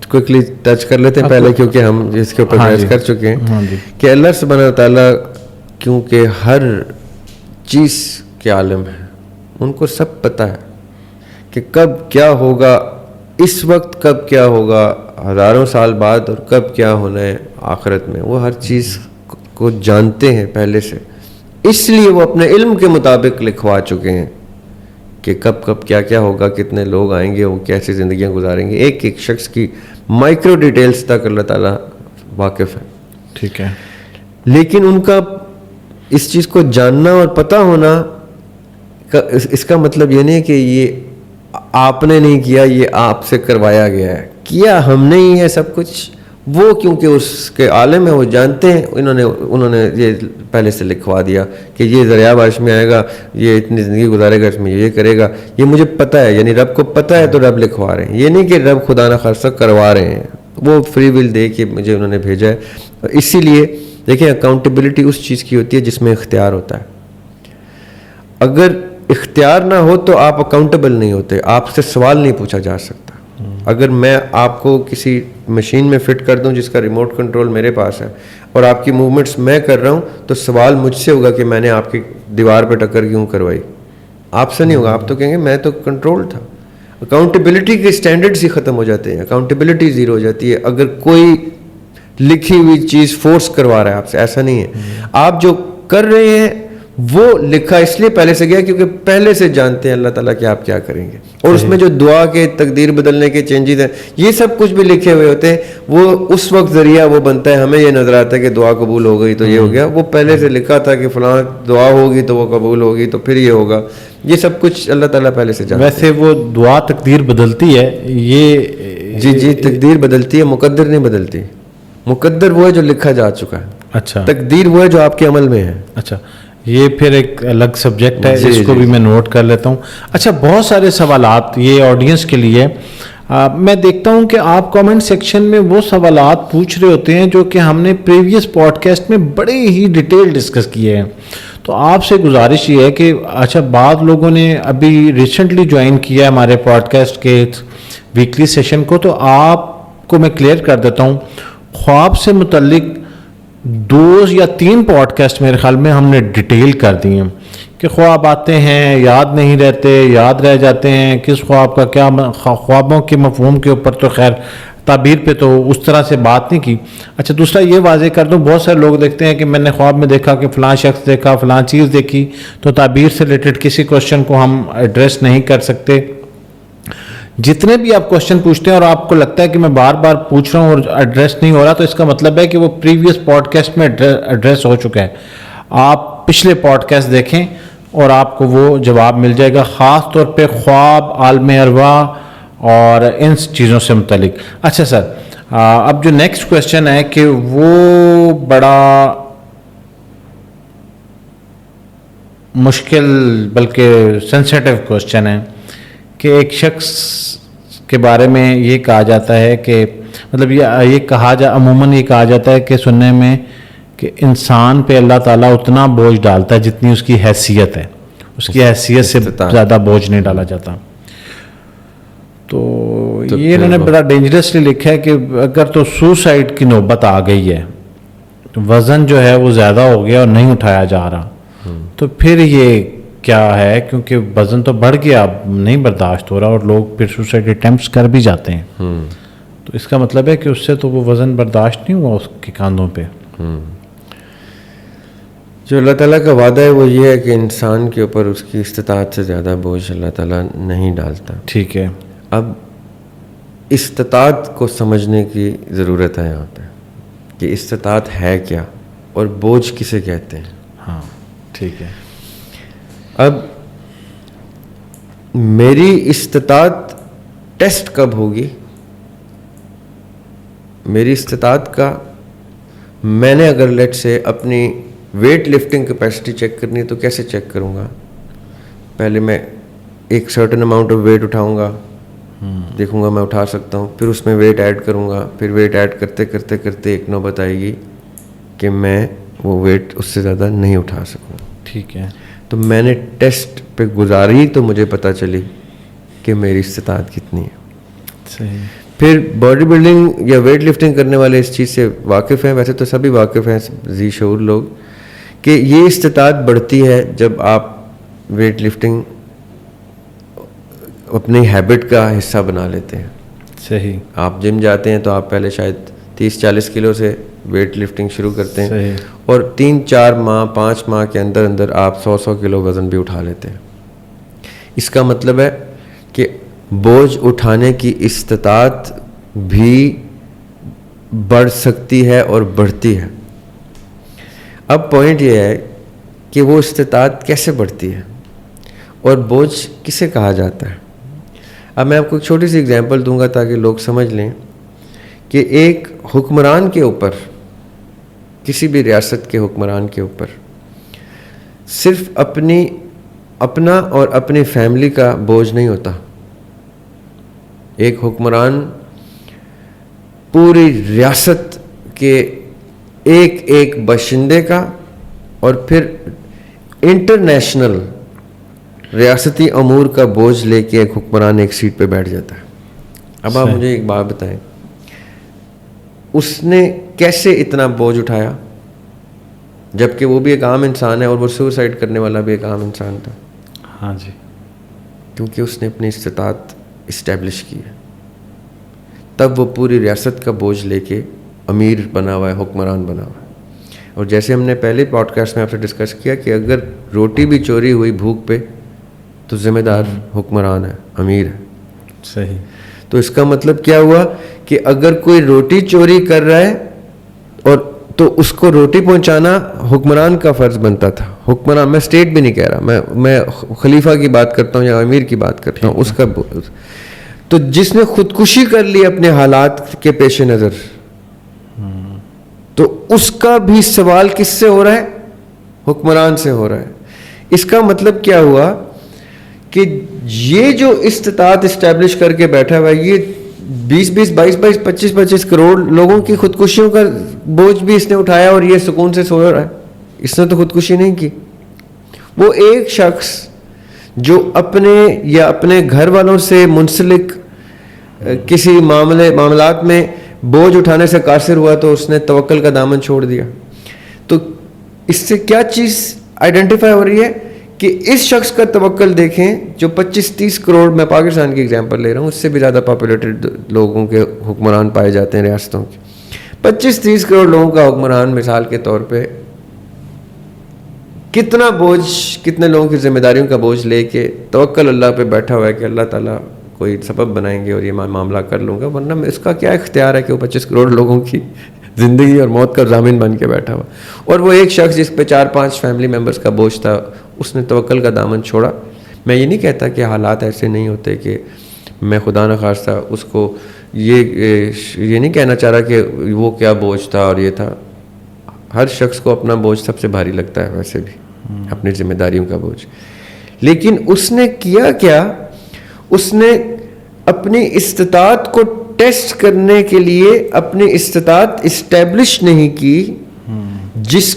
کوئکلی ٹچ کر لیتے ہیں پہلے کیونکہ ہم اس کے اوپر بحث کر چکے ہیں کہ اللہ سبحانہ و تعالیٰ کیونکہ ہر چیز کے عالم ہے, ان کو سب پتہ ہے کہ کب کیا ہوگا, اس وقت کب کیا ہوگا, ہزاروں سال بعد, اور کب کیا ہونا ہے آخرت میں. وہ ہر چیز کو جانتے ہیں پہلے سے, اس لیے وہ اپنے علم کے مطابق لکھوا چکے ہیں کہ کب کب کیا کیا ہوگا, کتنے لوگ آئیں گے, وہ کیسی زندگیاں گزاریں گے. ایک ایک شخص کی مائکرو ڈیٹیلز تک اللہ تعالیٰ واقف ہے. ٹھیک ہے. لیکن ان کا اس چیز کو جاننا اور پتہ ہونا اس کا مطلب یہ نہیں کہ یہ آپ نے نہیں کیا, یہ آپ سے کروایا گیا ہے. کیا ہم نے ہی ہے سب کچھ. وہ کیونکہ اس کے عالم ہے, وہ جانتے ہیں, انہوں نے یہ پہلے سے لکھوا دیا کہ یہ ذریعہ بارش میں آئے گا, یہ اتنی زندگی گزارے گا, اس میں یہ کرے گا. یہ مجھے پتہ ہے, یعنی رب کو پتہ ہے تو رب لکھوا رہے ہیں. یہ نہیں کہ رب خدا نہ خاصہ کروا رہے ہیں, وہ فری ول دے کے مجھے انہوں نے بھیجا ہے. اسی لیے دیکھیں اکاؤنٹیبلٹی اس چیز کی ہوتی ہے جس میں اختیار ہوتا ہے. اگر اختیار نہ ہو تو آپ اکاؤنٹیبل نہیں ہوتے, آپ سے سوال نہیں پوچھا جا سکتا. اگر میں آپ کو کسی مشین میں فٹ کر دوں جس کا ریموٹ کنٹرول میرے پاس ہے اور آپ کی موومنٹس میں کر رہا ہوں, تو سوال مجھ سے ہوگا کہ میں نے آپ کی دیوار پہ ٹکر کیوں کروائی. آپ سے نہیں ہوگا, آپ تو کہیں گے میں تو کنٹرول تھا. اکاؤنٹیبلٹی کے اسٹینڈرڈز ہی ختم ہو جاتے ہیں, اکاؤنٹیبلٹی زیرو ہو جاتی ہے اگر کوئی لکھی ہوئی چیز فورس کروا رہا ہے آپ سے. ایسا نہیں ہے, آپ جو کر رہے ہیں وہ لکھا اس لیے پہلے سے گیا کیونکہ پہلے سے جانتے ہیں اللہ تعالیٰ کہ آپ کیا کریں گے. اور اس میں جو دعا کے تقدیر بدلنے کے چینجز ہیں, یہ سب کچھ بھی لکھے ہوئے ہوتے ہیں. وہ اس وقت ذریعہ وہ بنتا ہے, ہمیں یہ نظر آتا ہے کہ دعا قبول ہو گئی تو یہ ہو گیا. وہ پہلے سے لکھا تھا کہ فلاں دعا ہوگی تو وہ قبول ہوگی تو پھر یہ ہوگا. یہ سب کچھ اللہ تعالیٰ پہلے سے جانتا ہے. ویسے وہ دعا تقدیر بدلتی ہے, یہ جی تقدیر بدلتی ہے, مقدر نہیں بدلتی. مقدر وہ ہے جو لکھا جا چکا ہے. اچھا. تقدیر وہ ہے جو آپ کے عمل میں ہے. اچھا, یہ پھر ایک الگ سبجیکٹ ہے, اس کو بھی میں نوٹ کر لیتا ہوں. اچھا, بہت سارے سوالات یہ آڈینس کے لیے میں دیکھتا ہوں کہ آپ کامنٹ سیکشن میں وہ سوالات پوچھ رہے ہوتے ہیں جو کہ ہم نے پریویس پوڈ کاسٹ میں بڑے ہی ڈیٹیل ڈسکس کیے ہیں. تو آپ سے گزارش یہ ہے کہ اچھا بعض لوگوں نے ابھی ریسنٹلی جوائن کیا ہے ہمارے پوڈ کاسٹ کے ویکلی سیشن کو, تو آپ کو میں کلیئر کر دیتا ہوں. خواب سے متعلق 2 یا 3 پوڈ کاسٹ میرے خیال میں ہم نے ڈیٹیل کر دی ہیں کہ خواب آتے ہیں, یاد نہیں رہتے, یاد رہ جاتے ہیں, کس خواب کا کیا, خوابوں کے مفہوم کے اوپر تو خیر تعبیر پہ تو اس طرح سے بات نہیں کی. اچھا, دوسرا یہ واضح کر دوں, بہت سارے لوگ دیکھتے ہیں کہ میں نے خواب میں دیکھا کہ فلاں شخص دیکھا, فلاں چیز دیکھی, تو تعبیر سے ریلیٹڈ کسی کوشچن کو ہم ایڈریس نہیں کر سکتے. جتنے بھی آپ کوشچن پوچھتے ہیں اور آپ کو لگتا ہے کہ میں بار بار پوچھ رہا ہوں اور ایڈریس نہیں ہو رہا, تو اس کا مطلب ہے کہ وہ پریویس پوڈ کاسٹ میں ایڈریس ہو چکا ہے. آپ پچھلے پوڈ کاسٹ دیکھیں اور آپ کو وہ جواب مل جائے گا, خاص طور پہ خواب, عالم ارواح اور ان چیزوں سے متعلق. اچھا سر, اب جو نیکسٹ کوشچن ہے کہ وہ بڑا مشکل بلکہ سینسیٹیو کوشچن ہے کہ ایک شخص کے بارے میں یہ کہا جاتا ہے کہ مطلب یہ عموماً یہ کہا جاتا ہے کہ سننے میں کہ انسان پہ اللہ تعالیٰ اتنا بوجھ ڈالتا ہے جتنی اس کی حیثیت ہے, اس کی حیثیت سے زیادہ بوجھ نہیں ڈالا جاتا. تو تو یہ انہوں نے بڑا ڈینجرسلی لکھا ہے کہ اگر تو سوسائڈ کی نوبت آ گئی ہے، وزن جو ہے وہ زیادہ ہو گیا اور نہیں اٹھایا جا رہا، تو پھر یہ کیا ہے، کیونکہ وزن تو بڑھ گیا، اب نہیں برداشت ہو رہا اور لوگ پھر سوسائڈ اٹیمپٹس کر بھی جاتے ہیں، تو اس کا مطلب ہے کہ اس سے تو وہ وزن برداشت نہیں ہوا اس کے کاندھوں پہ. جو اللہ تعالیٰ کا وعدہ ہے وہ یہ ہے کہ انسان کے اوپر اس کی استطاعت سے زیادہ بوجھ اللہ تعالیٰ نہیں ڈالتا. ٹھیک ہے. اب استطاعت کو سمجھنے کی ضرورت ہے یہاں پہ کہ استطاعت ہے کیا اور بوجھ کسے کہتے ہیں. ہاں ٹھیک ہے. اب میری استطاعت ٹیسٹ کب ہوگی؟ میری استطاعت کا میں نے اگر لیٹ سے اپنی ویٹ لفٹنگ کیپیسٹی چیک کرنی ہے تو کیسے چیک کروں گا؟ پہلے میں ایک سرٹن اماؤنٹ آف ویٹ اٹھاؤں گا، دیکھوں گا میں اٹھا سکتا ہوں، پھر اس میں ویٹ ایڈ کروں گا، پھر ویٹ ایڈ کرتے کرتے کرتے ایک نوبت آئے گی کہ میں وہ ویٹ اس سے زیادہ نہیں اٹھا سکوں. ٹھیک ہے. تو میں نے ٹیسٹ پہ گزاری تو مجھے پتہ چلی کہ میری استطاعت کتنی ہے. صحیح. پھر باڈی بلڈنگ یا ویٹ لفٹنگ کرنے والے اس چیز سے واقف ہیں، ویسے تو سبھی واقف ہیں ذی شعور لوگ، کہ یہ استطاعت بڑھتی ہے جب آپ ویٹ لفٹنگ اپنی ہیبٹ کا حصہ بنا لیتے ہیں. صحیح. آپ جم جاتے ہیں تو آپ پہلے شاید 30-40 کلو سے ویٹ لفٹنگ شروع کرتے ہیں. صحیح. اور 3-4 ماہ 5 ماہ کے اندر اندر آپ 100 کلو وزن بھی اٹھا لیتے ہیں. اس کا مطلب ہے کہ بوجھ اٹھانے کی استطاعت بھی بڑھ سکتی ہے اور بڑھتی ہے. اب پوائنٹ یہ ہے کہ وہ استطاعت کیسے بڑھتی ہے اور بوجھ کسے کہا جاتا ہے. اب میں آپ کو ایک چھوٹی سی اگزامپل دوں گا تاکہ لوگ سمجھ لیں کہ ایک حکمران کے اوپر، کسی بھی ریاست کے حکمران کے اوپر صرف اپنا اور اپنی فیملی کا بوجھ نہیں ہوتا. ایک حکمران پوری ریاست کے ایک ایک باشندے کا اور پھر انٹرنیشنل ریاستی امور کا بوجھ لے کے ایک حکمران ایک سیٹ پہ بیٹھ جاتا ہے. اب آپ مجھے ایک بات بتائیں، اس نے کیسے اتنا بوجھ اٹھایا جبکہ وہ بھی ایک عام انسان ہے اور وہ سوسائڈ کرنے والا بھی ایک عام انسان تھا؟ ہاں جی. کیونکہ اس نے اپنی استطاعت اسٹیبلش کی ہے. تب وہ پوری ریاست کا بوجھ لے کے امیر بنا ہوا ہے، حکمران بنا ہوا ہے. اور جیسے ہم نے پہلے پوڈ کاسٹ میں آپ سے ڈسکس کیا کہ اگر روٹی بھی چوری ہوئی بھوک پہ تو ذمہ دار حکمران ہے، امیر ہے. صحیح. تو اس کا مطلب کیا ہوا کہ اگر کوئی روٹی چوری کر رہا ہے اور تو اس کو روٹی پہنچانا حکمران کا فرض بنتا تھا. حکمران، میں اسٹیٹ بھی نہیں کہہ رہا، میں خلیفہ کی بات کرتا ہوں یا امیر کی بات کرتا ہوں، اس کا. تو جس نے خودکشی کر لی اپنے حالات کے پیش نظر، تو اس کا بھی سوال کس سے ہو رہا ہے؟ حکمران سے ہو رہا ہے. اس کا مطلب کیا ہوا کہ یہ جو استطاعت اسٹیبلش کر کے بیٹھا ہوا ہے، یہ 20-20 22-22 25-25 کروڑ لوگوں کی خودکشیوں کا بوجھ بھی اس نے اٹھایا اور یہ سکون سے سو رہا ہے. اس نے تو خودکشی نہیں کی. وہ ایک شخص جو اپنے یا اپنے گھر والوں سے منسلک کسی معاملات میں بوجھ اٹھانے سے قاصر ہوا تو اس نے توکل کا دامن چھوڑ دیا. تو اس سے کیا چیز آئیڈینٹیفائی ہو رہی ہے کہ اس شخص کا توکل دیکھیں جو 25-30 کروڑ، میں پاکستان کی ایگزامپل لے رہا ہوں، اس سے بھی زیادہ پاپولیٹڈ لوگوں کے حکمران پائے جاتے ہیں ریاستوں کے. 25-30 کروڑ لوگوں کا حکمران مثال کے طور پہ کتنا بوجھ، کتنے لوگوں کی ذمہ داریوں کا بوجھ لے کے توکل اللہ پہ بیٹھا ہوا ہے کہ اللہ تعالیٰ کوئی سبب بنائیں گے اور یہ معاملہ کر لوں گا. ورنہ اس کا کیا اختیار ہے کہ وہ 25 کروڑ لوگوں کی زندگی اور موت کا ضامن بن کے بیٹھا ہوا. اور وہ ایک شخص جس پہ 4-5 فیملی ممبرس کا بوجھ تھا، اس نے توکل کا دامن چھوڑا. میں یہ نہیں کہتا کہ حالات ایسے نہیں ہوتے کہ میں خدا نخواستہ اس کو یہ نہیں کہنا چاہ رہا کہ وہ کیا بوجھ تھا اور یہ تھا. ہر شخص کو اپنا بوجھ سب سے بھاری لگتا ہے ویسے بھی، اپنی ذمہ داریوں کا بوجھ. لیکن اس نے کیا اس نے اپنی استطاعت کو ٹیسٹ کرنے کے لیے اپنی استطاعت اسٹیبلش نہیں کی جس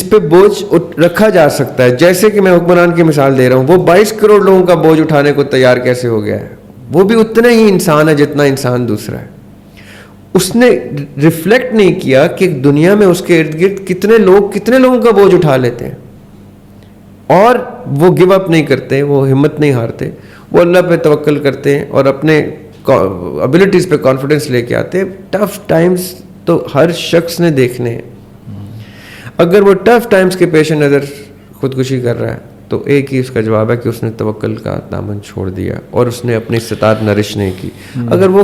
پہ بوجھ رکھا جا سکتا ہے. جیسے کہ میں حکمران کی مثال دے رہا ہوں، وہ 22 کروڑ لوگوں کا بوجھ اٹھانے کو تیار کیسے ہو گیا ہے؟ وہ بھی اتنا ہی انسان ہے جتنا انسان دوسرا ہے. اس نے ریفلیکٹ نہیں کیا کہ دنیا میں اس کے ارد گرد کتنے لوگوں کا بوجھ اٹھا لیتے ہیں اور وہ گیو اپ نہیں کرتے, وہ ہمت نہیں ہارتے, وہ اللہ پہ توکل کرتے ہیں اور اپنے ابیلٹیز پہ کانفیڈنس لے کے آتے ہیں. ٹف ٹائمز تو ہر شخص نے دیکھنے ہیں. اگر وہ ٹف ٹائمز کے پیش نظر خودکشی کر رہا ہے تو ایک ہی اس کا جواب ہے کہ اس نے توکل کا دامن چھوڑ دیا اور اس نے اپنی استطاعت نرش نہیں کی. اگر وہ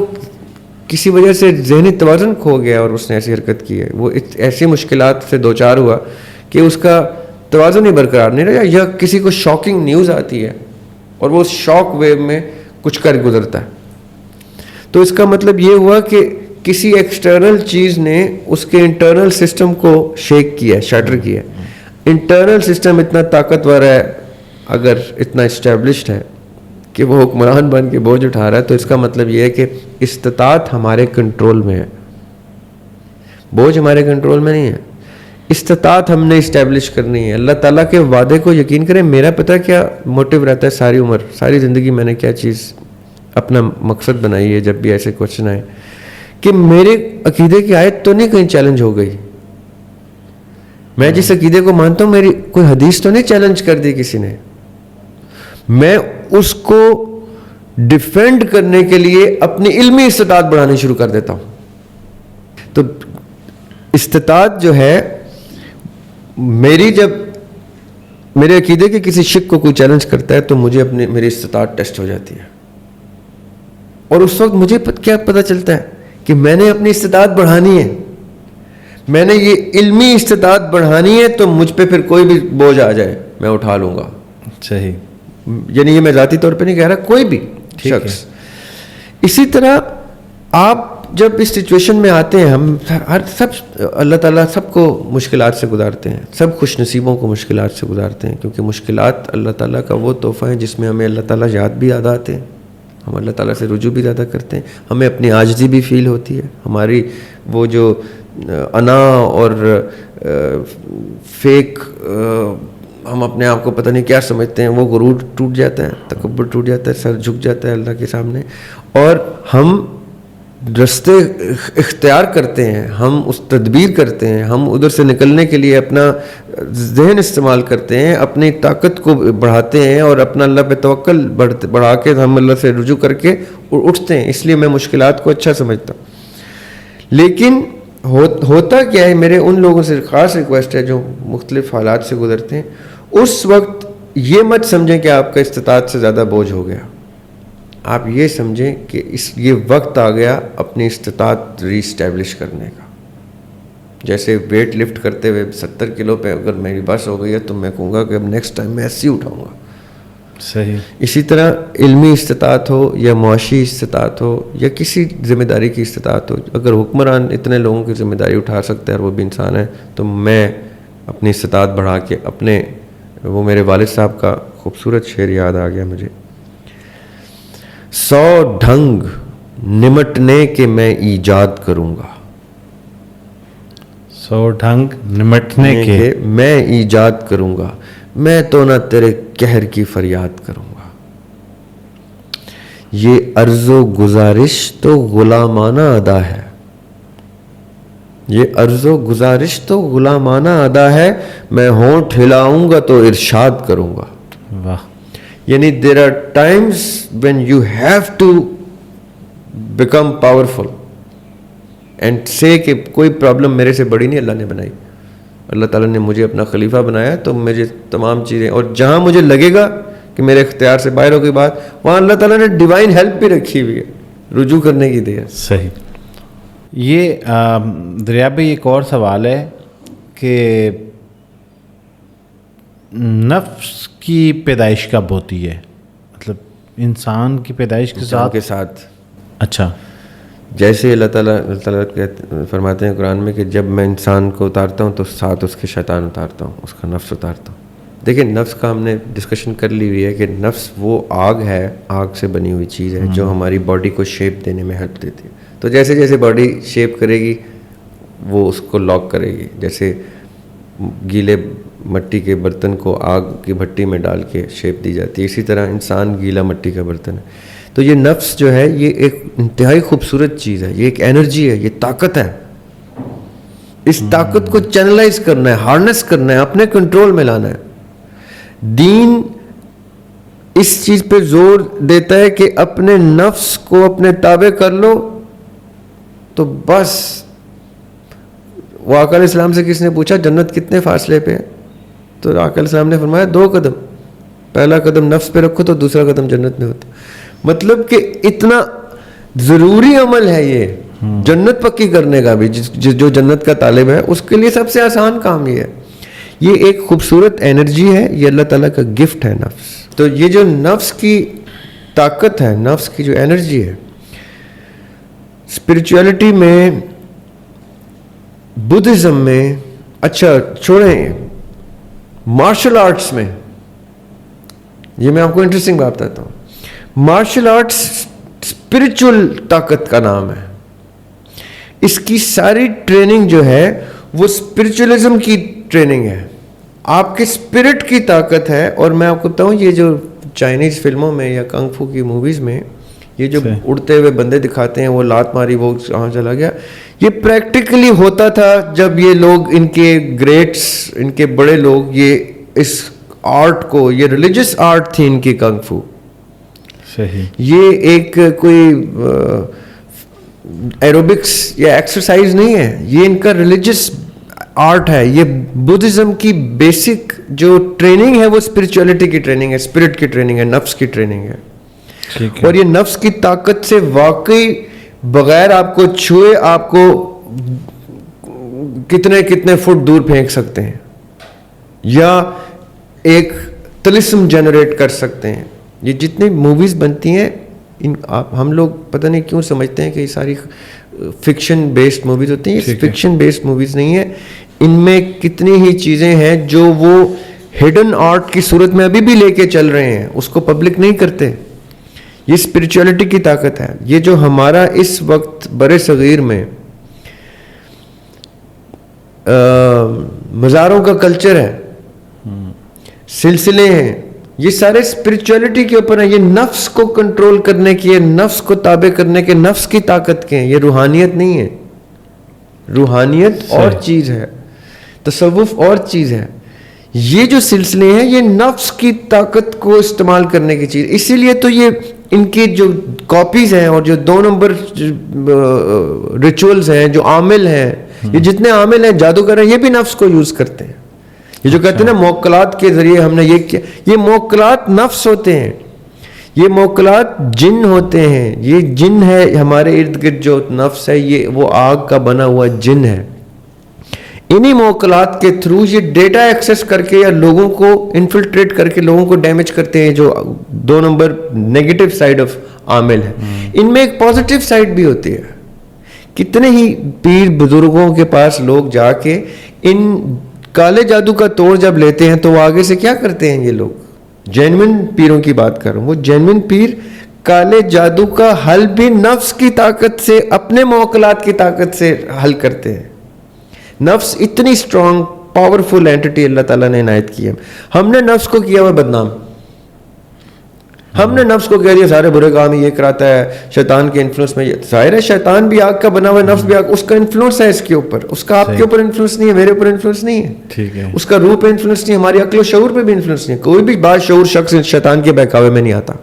کسی وجہ سے ذہنی توازن کھو گیا اور اس نے ایسی حرکت کی ہے, وہ ایسی مشکلات سے دوچار ہوا کہ اس کا توازن ہی برقرار نہیں رہا, یا کسی کو شاکنگ نیوز آتی ہے اور وہ اس شاک ویو میں کچھ کر گزرتا ہے, تو اس کا مطلب یہ ہوا کہ کسی ایکسٹرنل چیز نے اس کے انٹرنل سسٹم کو شیک کیا, شیٹر کیا. انٹرنل سسٹم اتنا طاقتور ہے, اگر اتنا اسٹیبلشڈ ہے کہ وہ حکمران بن کے بوجھ اٹھا رہا ہے, تو اس کا مطلب یہ ہے کہ استطاعت ہمارے کنٹرول میں ہے, بوجھ ہمارے کنٹرول میں نہیں ہے. استطاعت ہم نے اسٹیبلش کرنی ہے. اللہ تعالیٰ کے وعدے کو یقین کریں. میرا پتہ کیا موٹیو رہتا ہے ساری عمر, ساری زندگی میں نے کیا چیز اپنا مقصد بنائی ہے جب بھی ایسے کوشچن آئے, کہ میرے عقیدے کی آیت تو نہیں کہیں چیلنج ہو گئی. میں جس عقیدے کو مانتا ہوں میری کوئی حدیث تو نہیں چیلنج کر دی کسی نے. میں اس کو ڈیفینڈ کرنے کے لیے اپنی علمی استطاعت بڑھانی شروع کر دیتا ہوں. تو استطاعت جو ہے میری, جب میرے عقیدے کے کسی شک کو کوئی چیلنج کرتا ہے تو مجھے میری استطاعت ٹیسٹ ہو جاتی ہے, اور اس وقت مجھے کیا پتہ چلتا ہے کہ میں نے اپنی استطاعت بڑھانی ہے, میں نے یہ علمی استطاعت بڑھانی ہے, تو مجھ پہ پھر کوئی بھی بوجھ آ جائے میں اٹھا لوں گا. صحیح. یعنی یہ میں ذاتی طور پہ نہیں کہہ رہا, کوئی بھی شخص. اسی طرح آپ جب اس سچویشن میں آتے ہیں, ہم سب اللہ تعالیٰ سب کو مشکلات سے گزارتے ہیں, سب خوش نصیبوں کو مشکلات سے گزارتے ہیں, کیونکہ مشکلات اللہ تعالیٰ کا وہ تحفہ ہے جس میں ہمیں اللہ تعالیٰ یاد بھی یاد آتے ہیں, ہم اللہ تعالیٰ سے رجوع بھی زیادہ کرتے ہیں, ہمیں اپنی عاجزی بھی فیل ہوتی ہے, ہماری وہ جو انا اور فیک ہم اپنے آپ کو پتہ نہیں کیا سمجھتے ہیں, وہ غرور ٹوٹ جاتا ہے, تکبر ٹوٹ جاتا ہے, سر جھک جاتا ہے اللہ کے سامنے, اور ہم رستے اختیار کرتے ہیں, ہم اس تدبیر کرتے ہیں, ہم ادھر سے نکلنے کے لیے اپنا ذہن استعمال کرتے ہیں, اپنی طاقت کو بڑھاتے ہیں اور اپنا اللہ پہ توکل بڑھا کے ہم اللہ سے رجوع کر کے اٹھتے ہیں. اس لیے میں مشکلات کو اچھا سمجھتا ہوں. لیکن ہوتا کیا ہے, میرے ان لوگوں سے خاص ریکویسٹ ہے جو مختلف حالات سے گزرتے ہیں, اس وقت یہ مت سمجھیں کہ آپ کا استطاعت سے زیادہ بوجھ ہو گیا. آپ یہ سمجھیں کہ یہ وقت آ گیا اپنی استطاعت ری اسٹیبلش کرنے کا. جیسے ویٹ لفٹ کرتے ہوئے 70 کلو پہ اگر میری بس ہو گئی ہے تو میں کہوں گا کہ اب نیکسٹ ٹائم میں ایسے ہی اٹھاؤں گا. صحیح. اسی طرح علمی استطاعت ہو یا معاشی استطاعت ہو یا کسی ذمہ داری کی استطاعت ہو, اگر حکمران اتنے لوگوں کی ذمہ داری اٹھا سکتا ہے اور وہ بھی انسان ہے, تو میں اپنی استطاعت بڑھا کے اپنے, وہ میرے والد صاحب کا خوبصورت شعر یاد آ گیا مجھے, 100 ڈھنگ نمٹنے کے میں ایجاد کروں گا, 100 ڈھنگ نمٹنے کے میں ایجاد کروں گا, میں تو نہ تیرے قہر کی فریاد کروں گا. یہ عرض و گزارش تو غلامانہ ادا ہے, یہ عرض و گزارش تو غلامانہ ادا ہے, میں ہونٹ ہلاؤں گا تو ارشاد کروں گا. واہ. یعنی there are times when you have to become powerful and say کہ کوئی پرابلم میرے سے بڑی نہیں اللہ نے بنائی. اللہ تعالیٰ نے مجھے اپنا خلیفہ بنایا تو مجھے تمام چیزیں, اور جہاں مجھے لگے گا کہ میرے اختیار سے باہر ہو گئی بات, وہاں اللہ تعالیٰ نے ڈیوائن ہیلپ بھی رکھی ہوئی ہے رجوع کرنے کی دیا. صحیح. یہ دریا بھائی ایک اور سوال ہے کہ نفس کی پیدائش کب ہوتی ہے, مطلب انسان کی پیدائش کے ساتھ. اچھا. جیسے اللہ تعالیٰ فرماتے ہیں قرآن میں کہ جب میں انسان کو اتارتا ہوں تو ساتھ اس کے شیطان اتارتا ہوں, اس کا نفس اتارتا ہوں. دیکھیں نفس کا ہم نے ڈسکشن کر لی ہوئی ہے کہ نفس وہ آگ ہے, آگ سے بنی ہوئی چیز ہے جو ہماری باڈی کو شیپ دینے میں ہیلپ دیتی ہے. تو جیسے جیسے باڈی شیپ کرے گی وہ اس کو لاک کرے گی. جیسے گیلے مٹی کے برتن کو آگ کی بھٹی میں ڈال کے شیپ دی جاتی ہے, اسی طرح انسان گیلا مٹی کا برتن ہے. تو یہ نفس جو ہے یہ ایک انتہائی خوبصورت چیز ہے, یہ ایک انرجی ہے, یہ طاقت ہے. اس طاقت کو چینلائز کرنا ہے, ہارنس کرنا ہے, اپنے کنٹرول میں لانا ہے. دین اس چیز پہ زور دیتا ہے کہ اپنے نفس کو اپنے تابع کر لو تو بس. وہ آقا علیہ السلام سے کس نے پوچھا جنت کتنے فاصلے پہ ہے, تو آقا علیہ السلام نے فرمایا 2 قدم. پہلا قدم نفس پہ رکھو تو دوسرا قدم جنت میں ہوتا. مطلب کہ اتنا ضروری عمل ہے یہ جنت پکی کرنے کا بھی. جو جنت کا طالب ہے اس کے لیے سب سے آسان کام یہ ہے. یہ ایک خوبصورت انرجی ہے, یہ اللہ تعالیٰ کا گفٹ ہے نفس. تو یہ جو نفس کی طاقت ہے, نفس کی جو انرجی ہے, اسپرچویلٹی میں, بدھزم میں, اچھا چھوڑیں, مارشل آرٹس میں, یہ میں آپ کو انٹرسٹنگ بات بتاتا ہوں. مارشل آرٹس اسپرچل طاقت کا نام ہے. اس کی ساری ٹریننگ جو ہے وہ اسپرچولزم کی ٹریننگ ہے, آپ کے اسپرٹ کی طاقت ہے. اور میں آپ کو بتاؤں یہ جو چائنیز فلموں میں یا کنگ فو کی موویز میں یہ جو اڑتے ہوئے بندے دکھاتے ہیں, وہ لات ماری وہ کہاں چلا گیا, یہ پریکٹیکلی ہوتا تھا جب یہ لوگ, ان کے گریٹس, ان کے بڑے لوگ یہ اس آرٹ کو, یہ ریلیجس آرٹ تھی ان کی کنگ فو. صحیح. یہ ایک کوئی ایروبکس یا ایکسرسائز نہیں ہے, یہ ان کا ریلیجس آرٹ ہے. یہ بدھزم کی بیسک جو ٹریننگ ہے وہ اسپرچولیٹی کی ٹریننگ ہے, اسپرٹ کی ٹریننگ ہے, نفس کی ٹریننگ ہے. اور یہ نفس کی طاقت سے واقعی بغیر آپ کو چھوئے آپ کو کتنے کتنے فٹ دور پھینک سکتے ہیں, یا ایک طلسم جنریٹ کر سکتے ہیں. یہ جتنی موویز بنتی ہیں ہم لوگ پتہ نہیں کیوں سمجھتے ہیں کہ یہ ساری فکشن بیسڈ موویز ہوتی ہیں. یہ فکشن بیسڈ موویز نہیں ہے. ان میں کتنی ہی چیزیں ہیں جو وہ ہڈن آرٹ کی صورت میں ابھی بھی لے کے چل رہے ہیں, اس کو پبلک نہیں کرتے. یہ اسپرچولیٹی کی طاقت ہے. یہ جو ہمارا اس وقت بر صغیر میں مزاروں کا کلچر ہے, سلسلے ہیں, یہ سارے اسپرچولیٹی کے اوپر ہیں. یہ نفس کو کنٹرول کرنے کی, نفس کو تابع کرنے کے, نفس کی طاقت کے ہیں. یہ روحانیت نہیں ہے. روحانیت اور چیز ہے, تصوف اور چیز ہے. یہ جو سلسلے ہیں یہ نفس کی طاقت کو استعمال کرنے کی چیز. اسی لیے تو یہ ان کی جو کاپیز ہیں اور جو 2 نمبر ریچولز ہیں, جو عامل ہیں, یہ جتنے عامل ہیں جادوگر ہیں, یہ بھی نفس کو یوز کرتے ہیں. یہ جو کہتے ہیں نا موکلات کے ذریعے ہم نے یہ کیا, یہ موکلات نفس ہوتے ہیں. یہ موکلات جن ہوتے ہیں. یہ جن ہے ہمارے ارد گرد جو نفس ہے, یہ وہ آگ کا بنا ہوا جن ہے. انہی موکلات کے تھرو یہ ڈیٹا ایکسیس کر کے یا لوگوں کو انفلٹریٹ کر کے لوگوں کو ڈیمیج کرتے ہیں, جو 2 نمبر نیگیٹو سائڈ آف عامل ہے. ان میں ایک پازیٹیو سائڈ بھی ہوتی ہے. کتنے ہی پیر بزرگوں کے پاس لوگ جا کے ان کالے جادو کا توڑ جب لیتے ہیں تو وہ آگے سے کیا کرتے ہیں, یہ لوگ جینوین پیروں کی بات کر رہا ہوں, وہ جینوین پیر کالے جادو کا حل بھی نفس کی طاقت سے, اپنے موکلات کی طاقت سے حل کرتے ہیں. نفس اتنی اسٹرانگ پاورفل اینٹی اللہ تعالیٰ نے عنایت کی ہے. ہم نے نفس کو کیا ہوا بدنام. ہم نے نفس کو کہہ دیا سارے برے کام یہ کراتا ہے, شیطان کے انفلوئنس میں. ظاہر ہے شیطان بھی آگ کا بنا ہوا ہے, نفس بھی آگ, اس کا انفلوئنس ہے اس کے اوپر. اس کا آپ کے اوپر انفلوئنس نہیں ہے, میرے اوپر انفلوئنس نہیں ہے. ٹھیک ہے. اس کا روح پہ انفلوئنس نہیں ہے, ہماری عقل و شعور پہ بھی انفلوئنس نہیں ہے. کوئی بھی باشعور شخص شیطان کے بہکاوے میں نہیں آتا.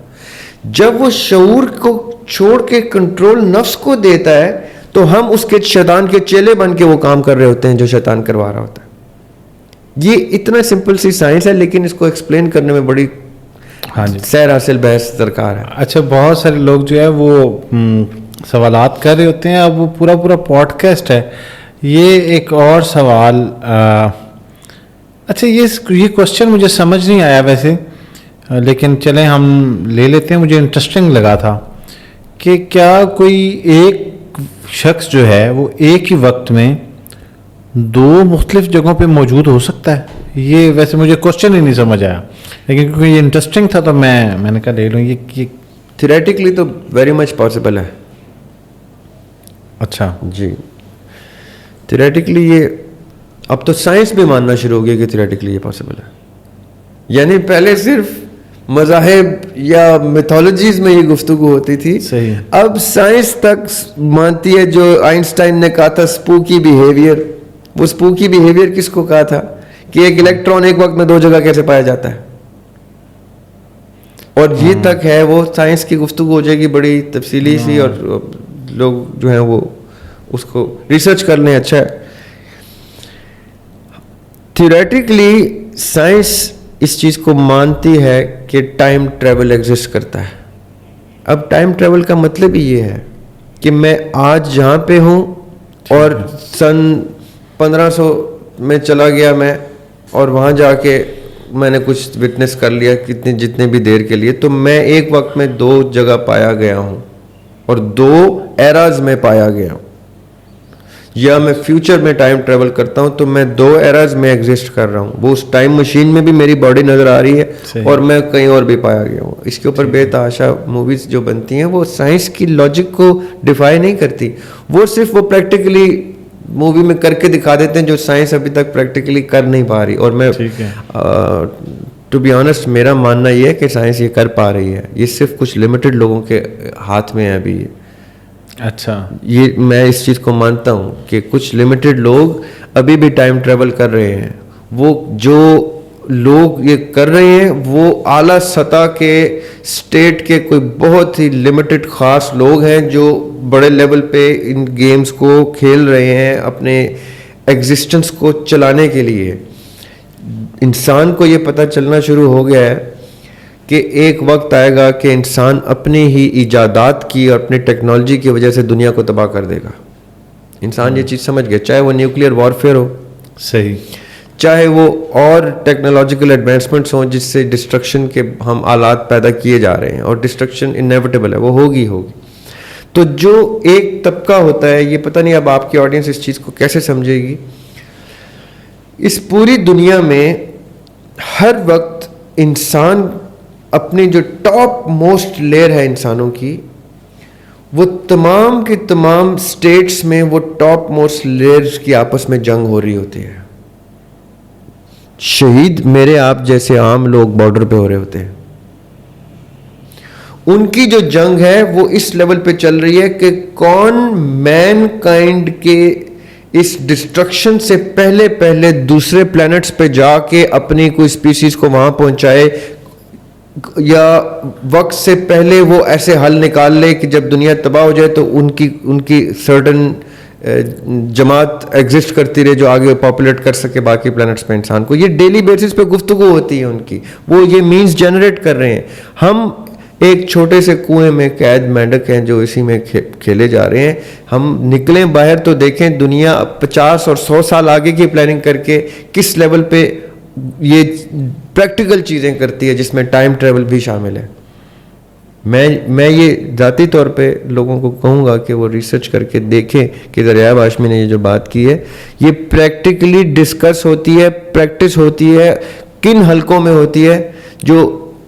جب وہ شعور کو چھوڑ کے کنٹرول نفس کو دیتا ہے تو ہم اس کے شیطان کے چیلے بن کے وہ کام کر رہے ہوتے ہیں جو شیطان کروا رہا ہوتا ہے. یہ اتنا سمپل سی سائنس ہے, لیکن اس کو ایکسپلین کرنے میں بڑی سیر حاصل بحث درکار ہے. اچھا, بہت سارے لوگ جو ہے وہ سوالات کر رہے ہوتے ہیں. اب وہ پورا پوڈ کاسٹ ہے. یہ ایک اور سوال, اچھا یہ کوشچن مجھے سمجھ نہیں آیا ویسے, لیکن چلیں ہم لے لیتے ہیں. مجھے انٹرسٹنگ لگا تھا کہ کیا کوئی ایک شخص جو ہے وہ ایک ہی وقت میں 2 مختلف جگہوں پہ موجود ہو سکتا ہے. یہ ویسے مجھے کوشچن ہی نہیں سمجھ آیا, لیکن کیونکہ یہ انٹرسٹنگ تھا تو میں نے کہا لے لوں. یہ تھیوریٹیکلی تو ویری مچ پاسبل ہے. اچھا جی, تھیوریٹیکلی یہ اب تو سائنس بھی ماننا شروع ہو گیا کہ تھیوریٹیکلی یہ پاسبل ہے. یعنی پہلے صرف مذاہب یا میتھولوجیز میں یہ گفتگو ہوتی تھی. صحیح. اب سائنس تک مانتی ہے جو آئنسٹائن نے کہا تھا اسپوکی بیہیویئر. وہ اسپوکی بیہیویئر کس کو کہا تھا کہ ایک الیکٹران ایک وقت میں 2 جگہ کیسے پایا جاتا ہے, اور یہ تک ہے. وہ سائنس کی گفتگو ہو جائے گی بڑی تفصیلی سی, اور لوگ جو ہیں وہ اس کو ریسرچ کر لیں. اچھا ہے. تھیوریٹیکلی سائنس اس چیز کو مانتی ہے کہ ٹائم ٹریول ایگزسٹ کرتا ہے. اب ٹائم ٹریول کا مطلب ہی یہ ہے کہ میں آج جہاں پہ ہوں اور سن 1500 میں چلا گیا میں, اور وہاں جا کے میں نے کچھ وٹنس کر لیا جتنے بھی دیر کے لیے, تو میں ایک وقت میں 2 جگہ پایا گیا ہوں اور 2 ایراز میں پایا گیا ہوں. یا میں فیوچر میں ٹائم ٹریول کرتا ہوں تو میں 2 ایراز میں ایگزسٹ کر رہا ہوں. وہ اس ٹائم مشین میں بھی میری باڈی نظر آ رہی ہے اور میں کہیں اور بھی پایا گیا ہوں. اس کے اوپر بے تحاشا موویز جو بنتی ہیں وہ سائنس کی لاجک کو ڈیفائی نہیں کرتی, وہ صرف وہ پریکٹیکلی مووی میں کر کے دکھا دیتے ہیں جو سائنس ابھی تک پریکٹیکلی کر نہیں پا رہی. اور میں ٹو بی آنیسٹ میرا ماننا یہ ہے کہ سائنس یہ کر پا رہی ہے, یہ صرف کچھ لمیٹڈ لوگوں کے ہاتھ میں ہے ابھی. اچھا, یہ میں اس چیز کو مانتا ہوں کہ کچھ لمیٹڈ لوگ ابھی بھی ٹائم ٹریول کر رہے ہیں. وہ جو لوگ یہ کر رہے ہیں وہ اعلیٰ سطح کے اسٹیٹ کے کوئی بہت ہی لمیٹڈ خاص لوگ ہیں جو بڑے لیول پہ ان گیمز کو کھیل رہے ہیں اپنے ایگزسٹنس کو چلانے کے لیے. انسان کو یہ پتہ چلنا شروع ہو گیا ہے کہ ایک وقت آئے گا کہ انسان اپنی ہی ایجادات کی اور اپنی ٹیکنالوجی کی وجہ سے دنیا کو تباہ کر دے گا. انسان یہ چیز سمجھ گیا, چاہے وہ نیوکلیئر وارفیئر ہو, صحیح, چاہے وہ اور ٹیکنالوجیکل ایڈوانسمنٹس ہوں جس سے ڈسٹرکشن کے ہم آلات پیدا کیے جا رہے ہیں, اور ڈسٹرکشن انیویٹیبل ہے, وہ ہوگی. تو جو ایک طبقہ ہوتا ہے, یہ پتہ نہیں اب آپ کی آڈینس اس چیز کو کیسے سمجھے گی, اس پوری دنیا میں ہر وقت انسان اپنی جو ٹاپ موسٹ لیئر ہے انسانوں کی, وہ تمام کی تمام اسٹیٹس میں وہ ٹاپ موسٹ لیئرز کی آپس میں جنگ ہو رہی ہوتی ہے. شہید میرے آپ جیسے عام لوگ بارڈر پہ ہو رہے ہوتے ہیں, ان کی جو جنگ ہے وہ اس لیول پہ چل رہی ہے کہ کون مین کائنڈ کے اس ڈسٹرکشن سے پہلے دوسرے پلانٹس پہ جا کے اپنی کوئی اسپیسیز کو وہاں پہنچائے, یا وقت سے پہلے وہ ایسے حل نکال لے کہ جب دنیا تباہ ہو جائے تو ان کی سرٹن جماعت ایگزسٹ کرتی رہے جو آگے پاپولیٹ کر سکے باقی پلانٹس پہ انسان کو. یہ ڈیلی بیسس پہ گفتگو ہوتی ہے ان کی, وہ یہ مینز جنریٹ کر رہے ہیں. ہم ایک چھوٹے سے کنویں میں قید مینڈک ہیں جو اسی میں کھیلے جا رہے ہیں. ہم نکلیں باہر تو دیکھیں دنیا 50 اور 100 سال آگے کی پلاننگ کر کے کس لیول پہ یہ پریکٹیکل چیزیں کرتی ہے جس میں ٹائم ٹریول بھی شامل ہے. میں یہ ذاتی طور پہ لوگوں کو کہوں گا کہ وہ ریسرچ کر کے دیکھیں کہ دریاب ہاشمی نے یہ جو بات کی ہے یہ پریکٹیکلی ڈسکس ہوتی ہے, پریکٹس ہوتی ہے, کن حلقوں میں ہوتی ہے جو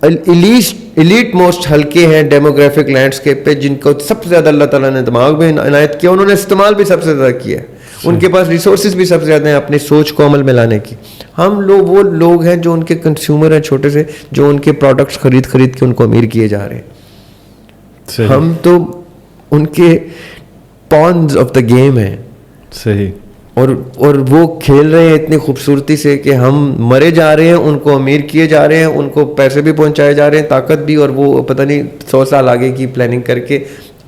ایلیٹ موسٹ حلقے ہیں ڈیموگرافک لینڈسکیپ پہ, جن کو سب سے زیادہ اللہ تعالیٰ نے دماغ بھی عنایت کیا, انہوں نے استعمال بھی سب سے زیادہ کیا ہے, ان کے پاس ریسورسز بھی سب سے زیادہ ہیں اپنی سوچ کو عمل میں لانے کی. ہم لوگ وہ لوگ ہیں جو ان کے کنزیومر ہیں چھوٹے سے, جو ان کے پروڈکٹس خرید کے ان کو امیر کیے جا رہے ہیں. ہم تو ان کے پونز آف دا گیم ہیں. صحیح. اور وہ کھیل رہے ہیں اتنی خوبصورتی سے کہ ہم مرے جا رہے ہیں, ان کو امیر کیے جا رہے ہیں, ان کو پیسے بھی پہنچائے جا رہے ہیں, طاقت بھی, اور وہ پتہ نہیں 100 سال آگے کی پلاننگ کر کے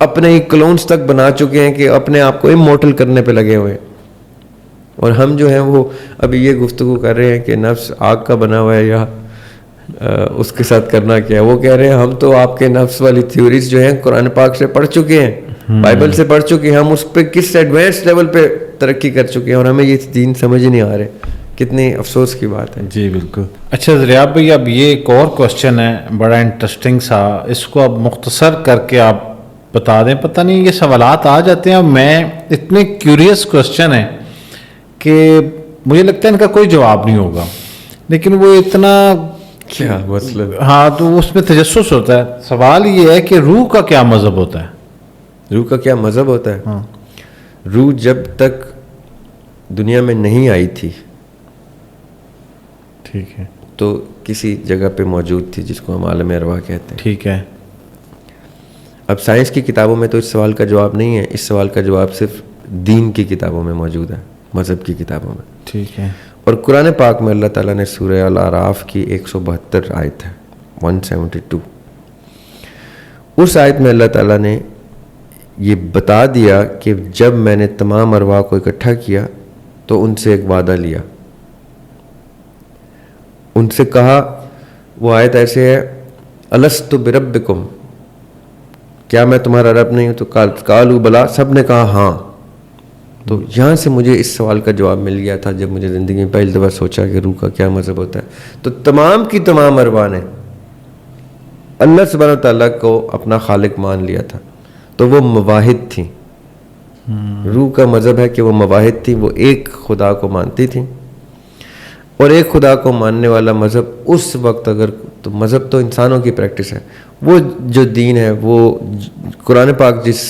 اپنے ہی کلونز تک بنا چکے ہیں کہ اپنے آپ کو امورٹل کرنے پہ لگے ہوئے ہیں. اور ہم جو ہیں وہ ابھی یہ گفتگو کر رہے ہیں کہ نفس آگ کا بنا ہوا ہے یا اس کے ساتھ کرنا کیا ہے. وہ کہہ رہے ہیں ہم تو آپ کے نفس والی تھیوریز جو ہیں قرآن پاک سے پڑھ چکے ہیں, بائبل سے پڑھ چکے ہیں, ہم اس پہ کس ایڈوانس لیول پہ ترقی کر چکے ہیں, اور ہمیں یہ دین سمجھ ہی نہیں آ رہے. کتنی افسوس کی بات ہے. جی بالکل. اچھا دریاب بھائی, اب یہ ایک اور کوشچن ہے بڑا انٹرسٹنگ سا, اس کو اب مختصر کر کے آپ بتا دیں. پتہ نہیں یہ سوالات آ جاتے ہیں, میں اتنے کیوریس کوشچن ہے کہ مجھے لگتا ہے ان کا کوئی جواب نہیں ہوگا, لیکن وہ اتنا کیا مطلب, ہاں تو اس میں تجسس ہوتا ہے. سوال یہ ہے کہ روح کا کیا مذہب ہوتا ہے؟ روح کا کیا مذہب ہوتا ہے؟ ہاں, روح جب تک دنیا میں نہیں آئی تھی ٹھیک ہے, تو کسی جگہ پہ موجود تھی جس کو ہم عالم ارواح کہتے ہیں. ٹھیک ہے. اب سائنس کی کتابوں میں تو اس سوال کا جواب نہیں ہے, اس سوال کا جواب صرف دین کی کتابوں میں موجود ہے, مذہب کی کتابوں میں. ٹھیک ہے. اور قرآن پاک میں اللہ تعالیٰ نے سورہ الاعراف کی 172 آیت ہے 172, اس آیت میں اللہ تعالیٰ نے یہ بتا دیا کہ جب میں نے تمام ارواح کو اکٹھا کیا تو ان سے ایک وعدہ لیا, ان سے کہا, وہ آیت ایسے ہے, الست بربکم, کیا میں تمہارا رب نہیں ہوں؟ تو قالوا بلا, سب نے کہا ہاں. تو یہاں سے مجھے اس سوال کا جواب مل گیا تھا جب مجھے زندگی میں پہلی دفعہ سوچا کہ روح کا کیا مذہب ہوتا ہے. تو تمام کی تمام ارواح نے اللہ سبحانہ وتعالیٰ کو اپنا خالق مان لیا تھا, تو وہ مواحد تھیں. روح کا مذہب ہے کہ وہ مواحد تھیں, وہ ایک خدا کو مانتی تھیں. اور ایک خدا کو ماننے والا مذہب اس وقت, اگر تو مذہب تو انسانوں کی پریکٹس ہے, وہ جو دین ہے وہ قرآن پاک جس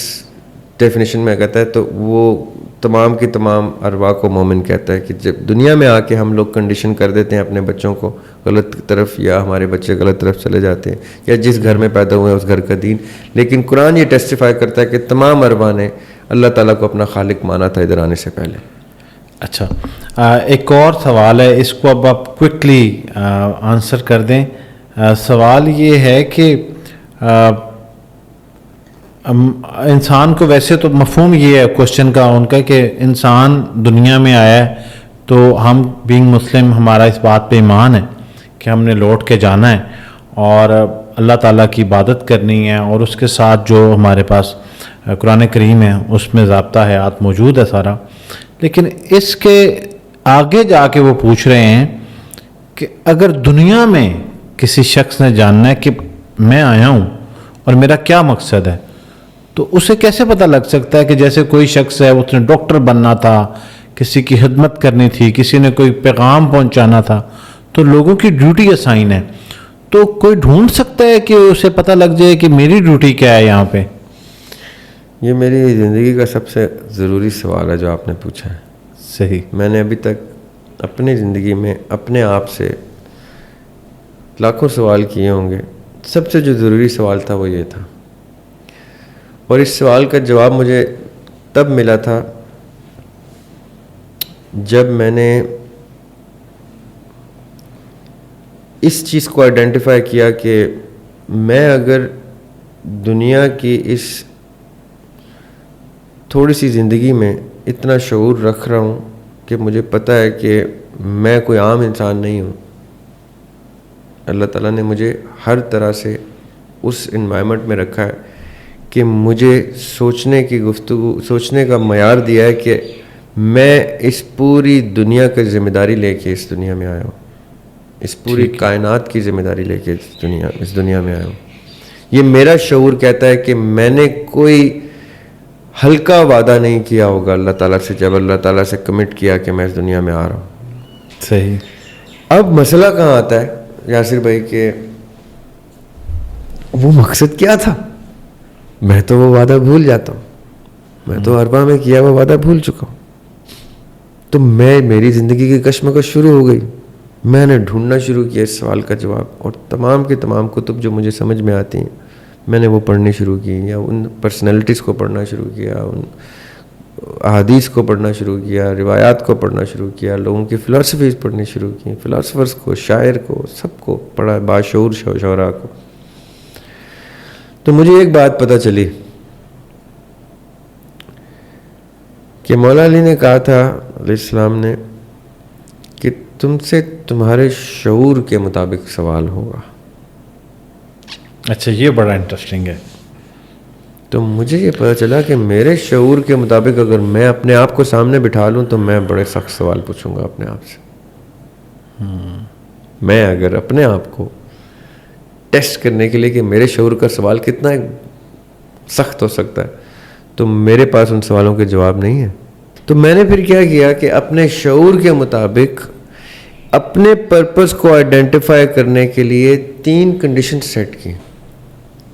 ڈیفینیشن میں کہتا ہے تو وہ تمام کی تمام ارواح کو مومن کہتا ہے. کہ جب دنیا میں آ کے ہم لوگ کنڈیشن کر دیتے ہیں اپنے بچوں کو غلط طرف, یا ہمارے بچے غلط طرف چلے جاتے ہیں, یا جس گھر میں پیدا ہوئے ہیں اس گھر کا دین, لیکن قرآن یہ ٹیسٹیفائی کرتا ہے کہ تمام ارواح نے اللہ تعالیٰ کو اپنا خالق مانا تھا ادھر آنے سے پہلے. اچھا, ایک اور سوال ہے, اس کو اب آپ کوئکلی آنسر کر دیں. سوال یہ ہے کہ انسان کو, ویسے تو مفہوم یہ ہے کوشچن کا ان کا کہ انسان دنیا میں آیا ہے تو ہم بینگ مسلم ہمارا اس بات پہ ایمان ہے کہ ہم نے لوٹ کے جانا ہے اور اللہ تعالیٰ کی عبادت کرنی ہے, اور اس کے ساتھ جو ہمارے پاس قرآن کریم ہے اس میں ضابطہ حیات موجود ہے سارا. لیکن اس کے آگے جا کے وہ پوچھ رہے ہیں کہ اگر دنیا میں کسی شخص نے جاننا ہے کہ میں آیا ہوں اور میرا کیا مقصد ہے, تو اسے کیسے پتہ لگ سکتا ہے کہ جیسے کوئی شخص ہے اس نے ڈاکٹر بننا تھا, کسی کی خدمت کرنی تھی, کسی نے کوئی پیغام پہنچانا تھا, تو لوگوں کی ڈیوٹی اسائن ہے, تو کوئی ڈھونڈ سکتا ہے کہ اسے پتہ لگ جائے کہ میری ڈیوٹی کیا ہے یہاں پہ؟ یہ میری زندگی کا سب سے ضروری سوال ہے جو آپ نے پوچھا ہے. صحیح. میں نے ابھی تک اپنی زندگی میں اپنے آپ سے لاکھوں سوال کیے ہوں گے, سب سے جو ضروری سوال تھا وہ یہ تھا, اور اس سوال کا جواب مجھے تب ملا تھا جب میں نے اس چیز کو آئیڈینٹیفائی کیا کہ میں اگر دنیا کی اس تھوڑی سی زندگی میں اتنا شعور رکھ رہا ہوں کہ مجھے پتہ ہے کہ میں کوئی عام انسان نہیں ہوں. اللہ تعالیٰ نے مجھے ہر طرح سے اس انوائرمنٹ میں رکھا ہے کہ مجھے سوچنے کی گفتگو, سوچنے کا معیار دیا ہے کہ میں اس پوری دنیا کی ذمہ داری لے کے اس دنیا میں آیا ہوں, اس پوری کائنات کی ذمہ داری لے کے اس دنیا میں آیا ہوں. یہ میرا شعور کہتا ہے کہ میں نے کوئی ہلکا وعدہ نہیں کیا ہوگا اللہ تعالیٰ سے جب اللہ تعالیٰ سے کمٹ کیا کہ میں اس دنیا میں آ رہا ہوں. صحیح. اب مسئلہ کہاں آتا ہے یاسر بھائی کہ وہ مقصد کیا تھا؟ میں تو وہ وعدہ بھول جاتا ہوں, میں تو اربا میں کیا وہ وعدہ بھول چکا ہوں. تو میری زندگی کی کشمکش شروع ہو گئی. میں نے ڈھونڈنا شروع کیا اس سوال کا جواب, اور تمام کی تمام کتب جو مجھے سمجھ میں آتی ہیں میں نے وہ پڑھنی شروع کی, یا ان پرسنالٹیز کو پڑھنا شروع کیا, ان احادیث کو پڑھنا شروع کیا, روایات کو پڑھنا شروع کیا, لوگوں کی فلاسفیز پڑھنی شروع کی, فلاسفرز کو, شاعر کو, سب کو پڑھا, باشعور شعراء کو. تو مجھے ایک بات پتہ چلی کہ مولا علی نے کہا تھا علیہ السلام نے کہ تم سے تمہارے شعور کے مطابق سوال ہوگا. اچھا, یہ بڑا انٹرسٹنگ ہے. تو مجھے یہ پتہ چلا کہ میرے شعور کے مطابق اگر میں اپنے آپ کو سامنے بٹھا لوں تو میں بڑے سخت سوال پوچھوں گا اپنے آپ سے. میں اگر اپنے آپ کو ٹیسٹ کرنے کے لیے کہ میرے شعور کا سوال کتنا سخت ہو سکتا ہے, تو میرے پاس ان سوالوں کے جواب نہیں ہیں. تو میں نے پھر کیا کیا کہ اپنے شعور کے مطابق اپنے پرپس کو آئیڈینٹیفائی کرنے کے لیے 3 کنڈیشن سیٹ کی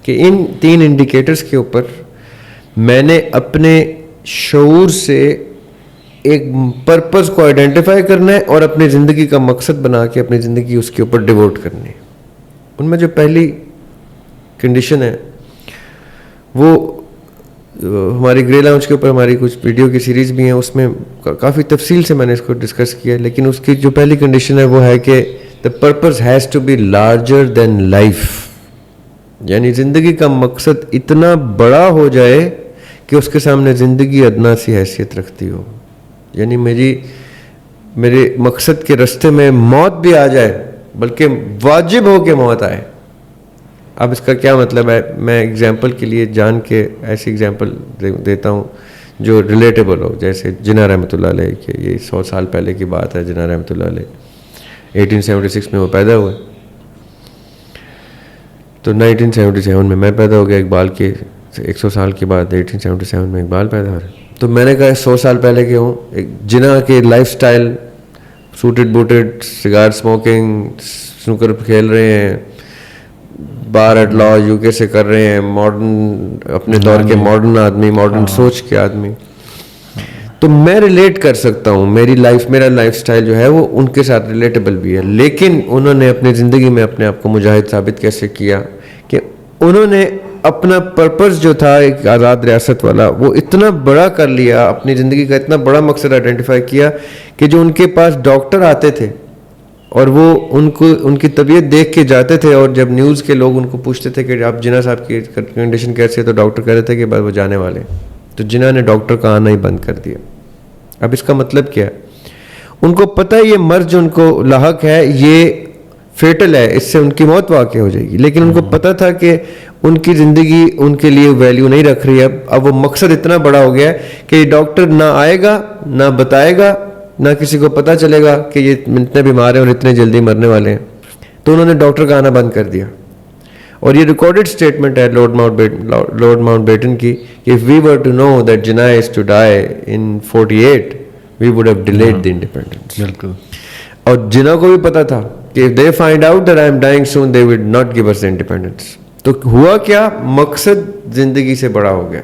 کہ ان 3 انڈیکیٹرز کے اوپر میں نے اپنے شعور سے ایک پرپز کو آئیڈینٹیفائی کرنا ہے اور اپنی زندگی کا مقصد بنا کے اپنی زندگی اس کے اوپر ڈیووٹ کرنی ہے. ان میں جو پہلی کنڈیشن ہے وہ ہماری گرے لاؤنج کے اوپر ہماری کچھ ویڈیو کی سیریز بھی ہیں, اس میں کافی تفصیل سے میں نے اس کو ڈسکس کیا ہے, لیکن اس کی جو پہلی کنڈیشن ہے وہ ہے کہ the purpose has to be larger than life. یعنی زندگی کا مقصد اتنا بڑا ہو جائے کہ اس کے سامنے زندگی ادنا سی حیثیت رکھتی ہو. یعنی میرے مقصد کے راستے میں موت بھی آ جائے, بلکہ واجب ہو کے موت آئے. اب اس کا کیا مطلب ہے, میں ایگزامپل کے لیے جان کے ایسی ایگزامپل دیتا ہوں جو ریلیٹیبل ہو. جیسے جناح رحمۃ اللہ علیہ, کہ یہ 100 سال پہلے کی بات ہے. جناح رحمۃ اللہ علیہ 1876 میں وہ پیدا ہوئے, تو 1977 میں پیدا ہو گیا. اقبال کے 100 سال کے بعد 1877 میں اقبال پیدا ہو رہے. تو میں نے کہا 100 سال پہلے کے ہوں, جناح کے life style suited booted, cigar smoking, snooker کھیل رہے ہیں, بار ایٹ لا یو کے سے کر رہے ہیں, ماڈرن اپنے دور کے ماڈرن آدمی, ماڈرن سوچ کے آدمی. تو میں ریلیٹ کر سکتا ہوں, میرا لائف سٹائل جو ہے وہ ان کے ساتھ ریلیٹیبل بھی ہے. لیکن انہوں نے اپنی زندگی میں اپنے آپ کو مجاہد ثابت کیسے کیا کہ انہوں نے اپنا پرپز جو تھا ایک آزاد ریاست والا وہ اتنا بڑا کر لیا, اپنی زندگی کا اتنا بڑا مقصد آئیڈینٹیفائی کیا کہ جو ان کے پاس ڈاکٹر آتے تھے اور وہ ان کی طبیعت دیکھ کے جاتے تھے, اور جب نیوز کے لوگ ان کو پوچھتے تھے کہ آپ جناح صاحب کی کنڈیشن کیسے ہے, تو ڈاکٹر کہہ رہے تھے کہ بس وہ جانے والے. تو جناح نے ڈاکٹر کا آنا ہی بند کر دیا. اب اس کا مطلب کیا ہے, ان کو پتہ ہے یہ مرض جو ان کو لاحق ہے یہ فیٹل ہے, اس سے ان کی موت واقع ہو جائے گی, لیکن ان کو پتہ تھا کہ ان کی زندگی ان کے لیے ویلیو نہیں رکھ رہی ہے. اب وہ مقصد اتنا بڑا ہو گیا ہے کہ یہ ڈاکٹر نہ آئے گا, نہ بتائے گا, نہ کسی کو پتہ چلے گا کہ یہ اتنے بیمار ہیں اور اتنے جلدی مرنے والے ہیں. تو انہوں نے ڈاکٹر کا آنا بند کر دیا. اور یہ ریکارڈڈ اسٹیٹمنٹ ہے لارڈ ماؤنٹ بیٹن کی کہ if we were to know that Jinnah is to die in 48 we would have delayed the independence. بالکل. اور جناح کو بھی پتا تھا کہ if they find out that I am dying soon they would not give us the independence. تو ہوا کیا, مقصد زندگی سے بڑا ہو گیا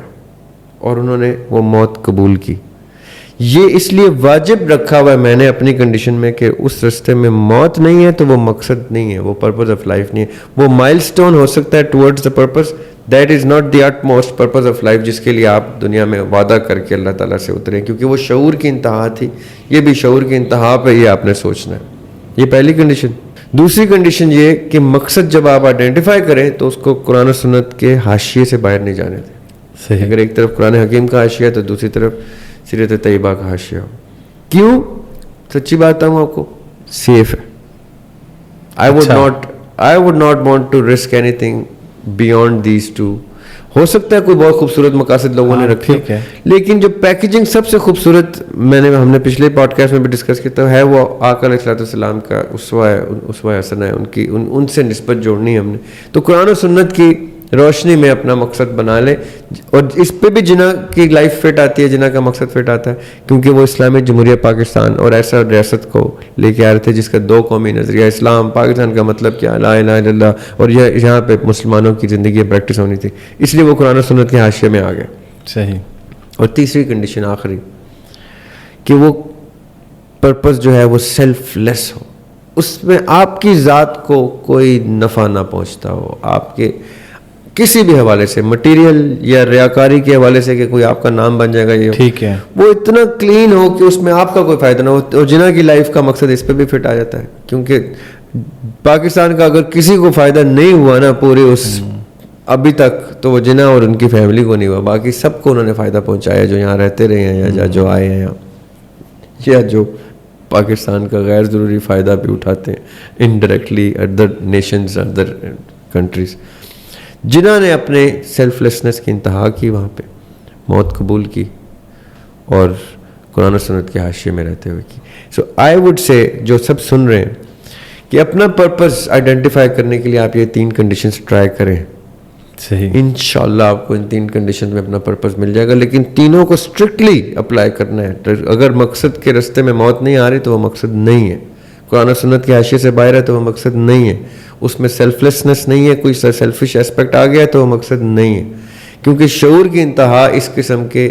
اور انہوں نے وہ موت قبول کی. یہ اس لیے واجب رکھا ہوا ہے میں نے اپنی کنڈیشن میں کہ اس رستے میں موت نہیں ہے تو وہ مقصد نہیں ہے, وہ پرپز آف لائف نہیں ہے. وہ مائل سٹون ہو سکتا ہے towards the purpose, that is not the it most purpose of life جس کے لیے آپ دنیا میں وعدہ کر کے اللہ تعالیٰ سے اترے, کیونکہ وہ شعور کی انتہا تھی. یہ بھی شعور کی انتہا پہ یہ آپ نے سوچنا ہے. یہ پہلی کنڈیشن. دوسری کنڈیشن یہ کہ مقصد جب آپ آئیڈینٹیفائی کریں تو اس کو قرآن و سنت کے حاشیے سے باہر نہیں جانے دیں. صحیح. اگر ایک طرف قرآن حکیم کا حاشیہ ہے تو دوسری طرف سیرت طیبہ کا حاشیہ ہو. کیوں؟ سچی بات ہوں آپ کو, سیف ہے. I would not want to risk anything beyond these two. ہو سکتا ہے کوئی بہت خوبصورت مقاصد لوگوں نے رکھے, لیکن جو پیکیجنگ سب سے خوبصورت ہم نے پچھلے پوڈ کاسٹ میں بھی ڈسکس کیا ہے وہ آقا علیہ الصلوۃ والسلام کا اسوہ حسنہ ہے, ان سے نسبت جوڑنی ہے ہم نے. تو قرآن و سنت کی روشنی میں اپنا مقصد بنا لے, اور اس پہ بھی جناح کی لائف فٹ آتی ہے, جناح کا مقصد فٹ آتا ہے, کیونکہ وہ اسلامی جمہوریہ پاکستان اور ایسا ریاست کو لے کے آ رہے تھے جس کا 2 قومی نظریہ, اسلام پاکستان کا مطلب کیا, لا الہ الا اللہ, اور یہ یہاں پہ مسلمانوں کی زندگی پریکٹس ہونی تھی. اس لیے وہ قرآن و سنت کے حاشیے میں آ گئے. صحیح. اور تیسری کنڈیشن آخری کہ وہ پرپز جو ہے وہ سیلف لیس ہو, اس میں آپ کی ذات کو کوئی نفع نہ پہنچتا ہو, آپ کے کسی بھی حوالے سے, مٹیریل یا ریاکاری کے حوالے سے کہ کوئی آپ کا نام بن جائے گا, یہ ٹھیک ہے, وہ اتنا کلین ہو کہ اس میں آپ کا کوئی فائدہ نہ ہو. اور جناح کی لائف کا مقصد اس پہ بھی فٹ آ جاتا ہے, کیونکہ پاکستان کا اگر کسی کو فائدہ نہیں ہوا نا پورے اس ابھی تک, تو وہ جناح اور ان کی فیملی کو نہیں ہوا, باقی سب کو انہوں نے فائدہ پہنچایا جو یہاں رہتے رہے ہیں یا جو آئے ہیں یا جو پاکستان کا غیر ضروری فائدہ بھی اٹھاتے ہیں indirectly other nations, other countries. جنہوں نے اپنے سیلف لیسنس کی انتہا کی, وہاں پہ موت قبول کی اور قرآن و سنت کے حاشیے میں رہتے ہوئے کی. سو آئی وڈ سے جو سب سن رہے ہیں کہ اپنا پرپز آئیڈینٹیفائی کرنے کے لیے آپ یہ 3 کنڈیشنز ٹرائی کریں. صحیح. انشاءاللہ آپ کو ان 3 کنڈیشن میں اپنا پرپز مل جائے گا, لیکن تینوں کو اسٹرکٹلی اپلائی کرنا ہے. اگر مقصد کے راستے میں موت نہیں آ رہی تو وہ مقصد نہیں ہے, قرآن و سنت کے حاشیے سے باہر ہے تو وہ مقصد نہیں ہے, اس میں سیلف لیسنس نہیں ہے, کوئی سیلفش اسپیکٹ آ گیا ہے تو وہ مقصد نہیں ہے. کیونکہ شعور کی انتہا اس قسم کے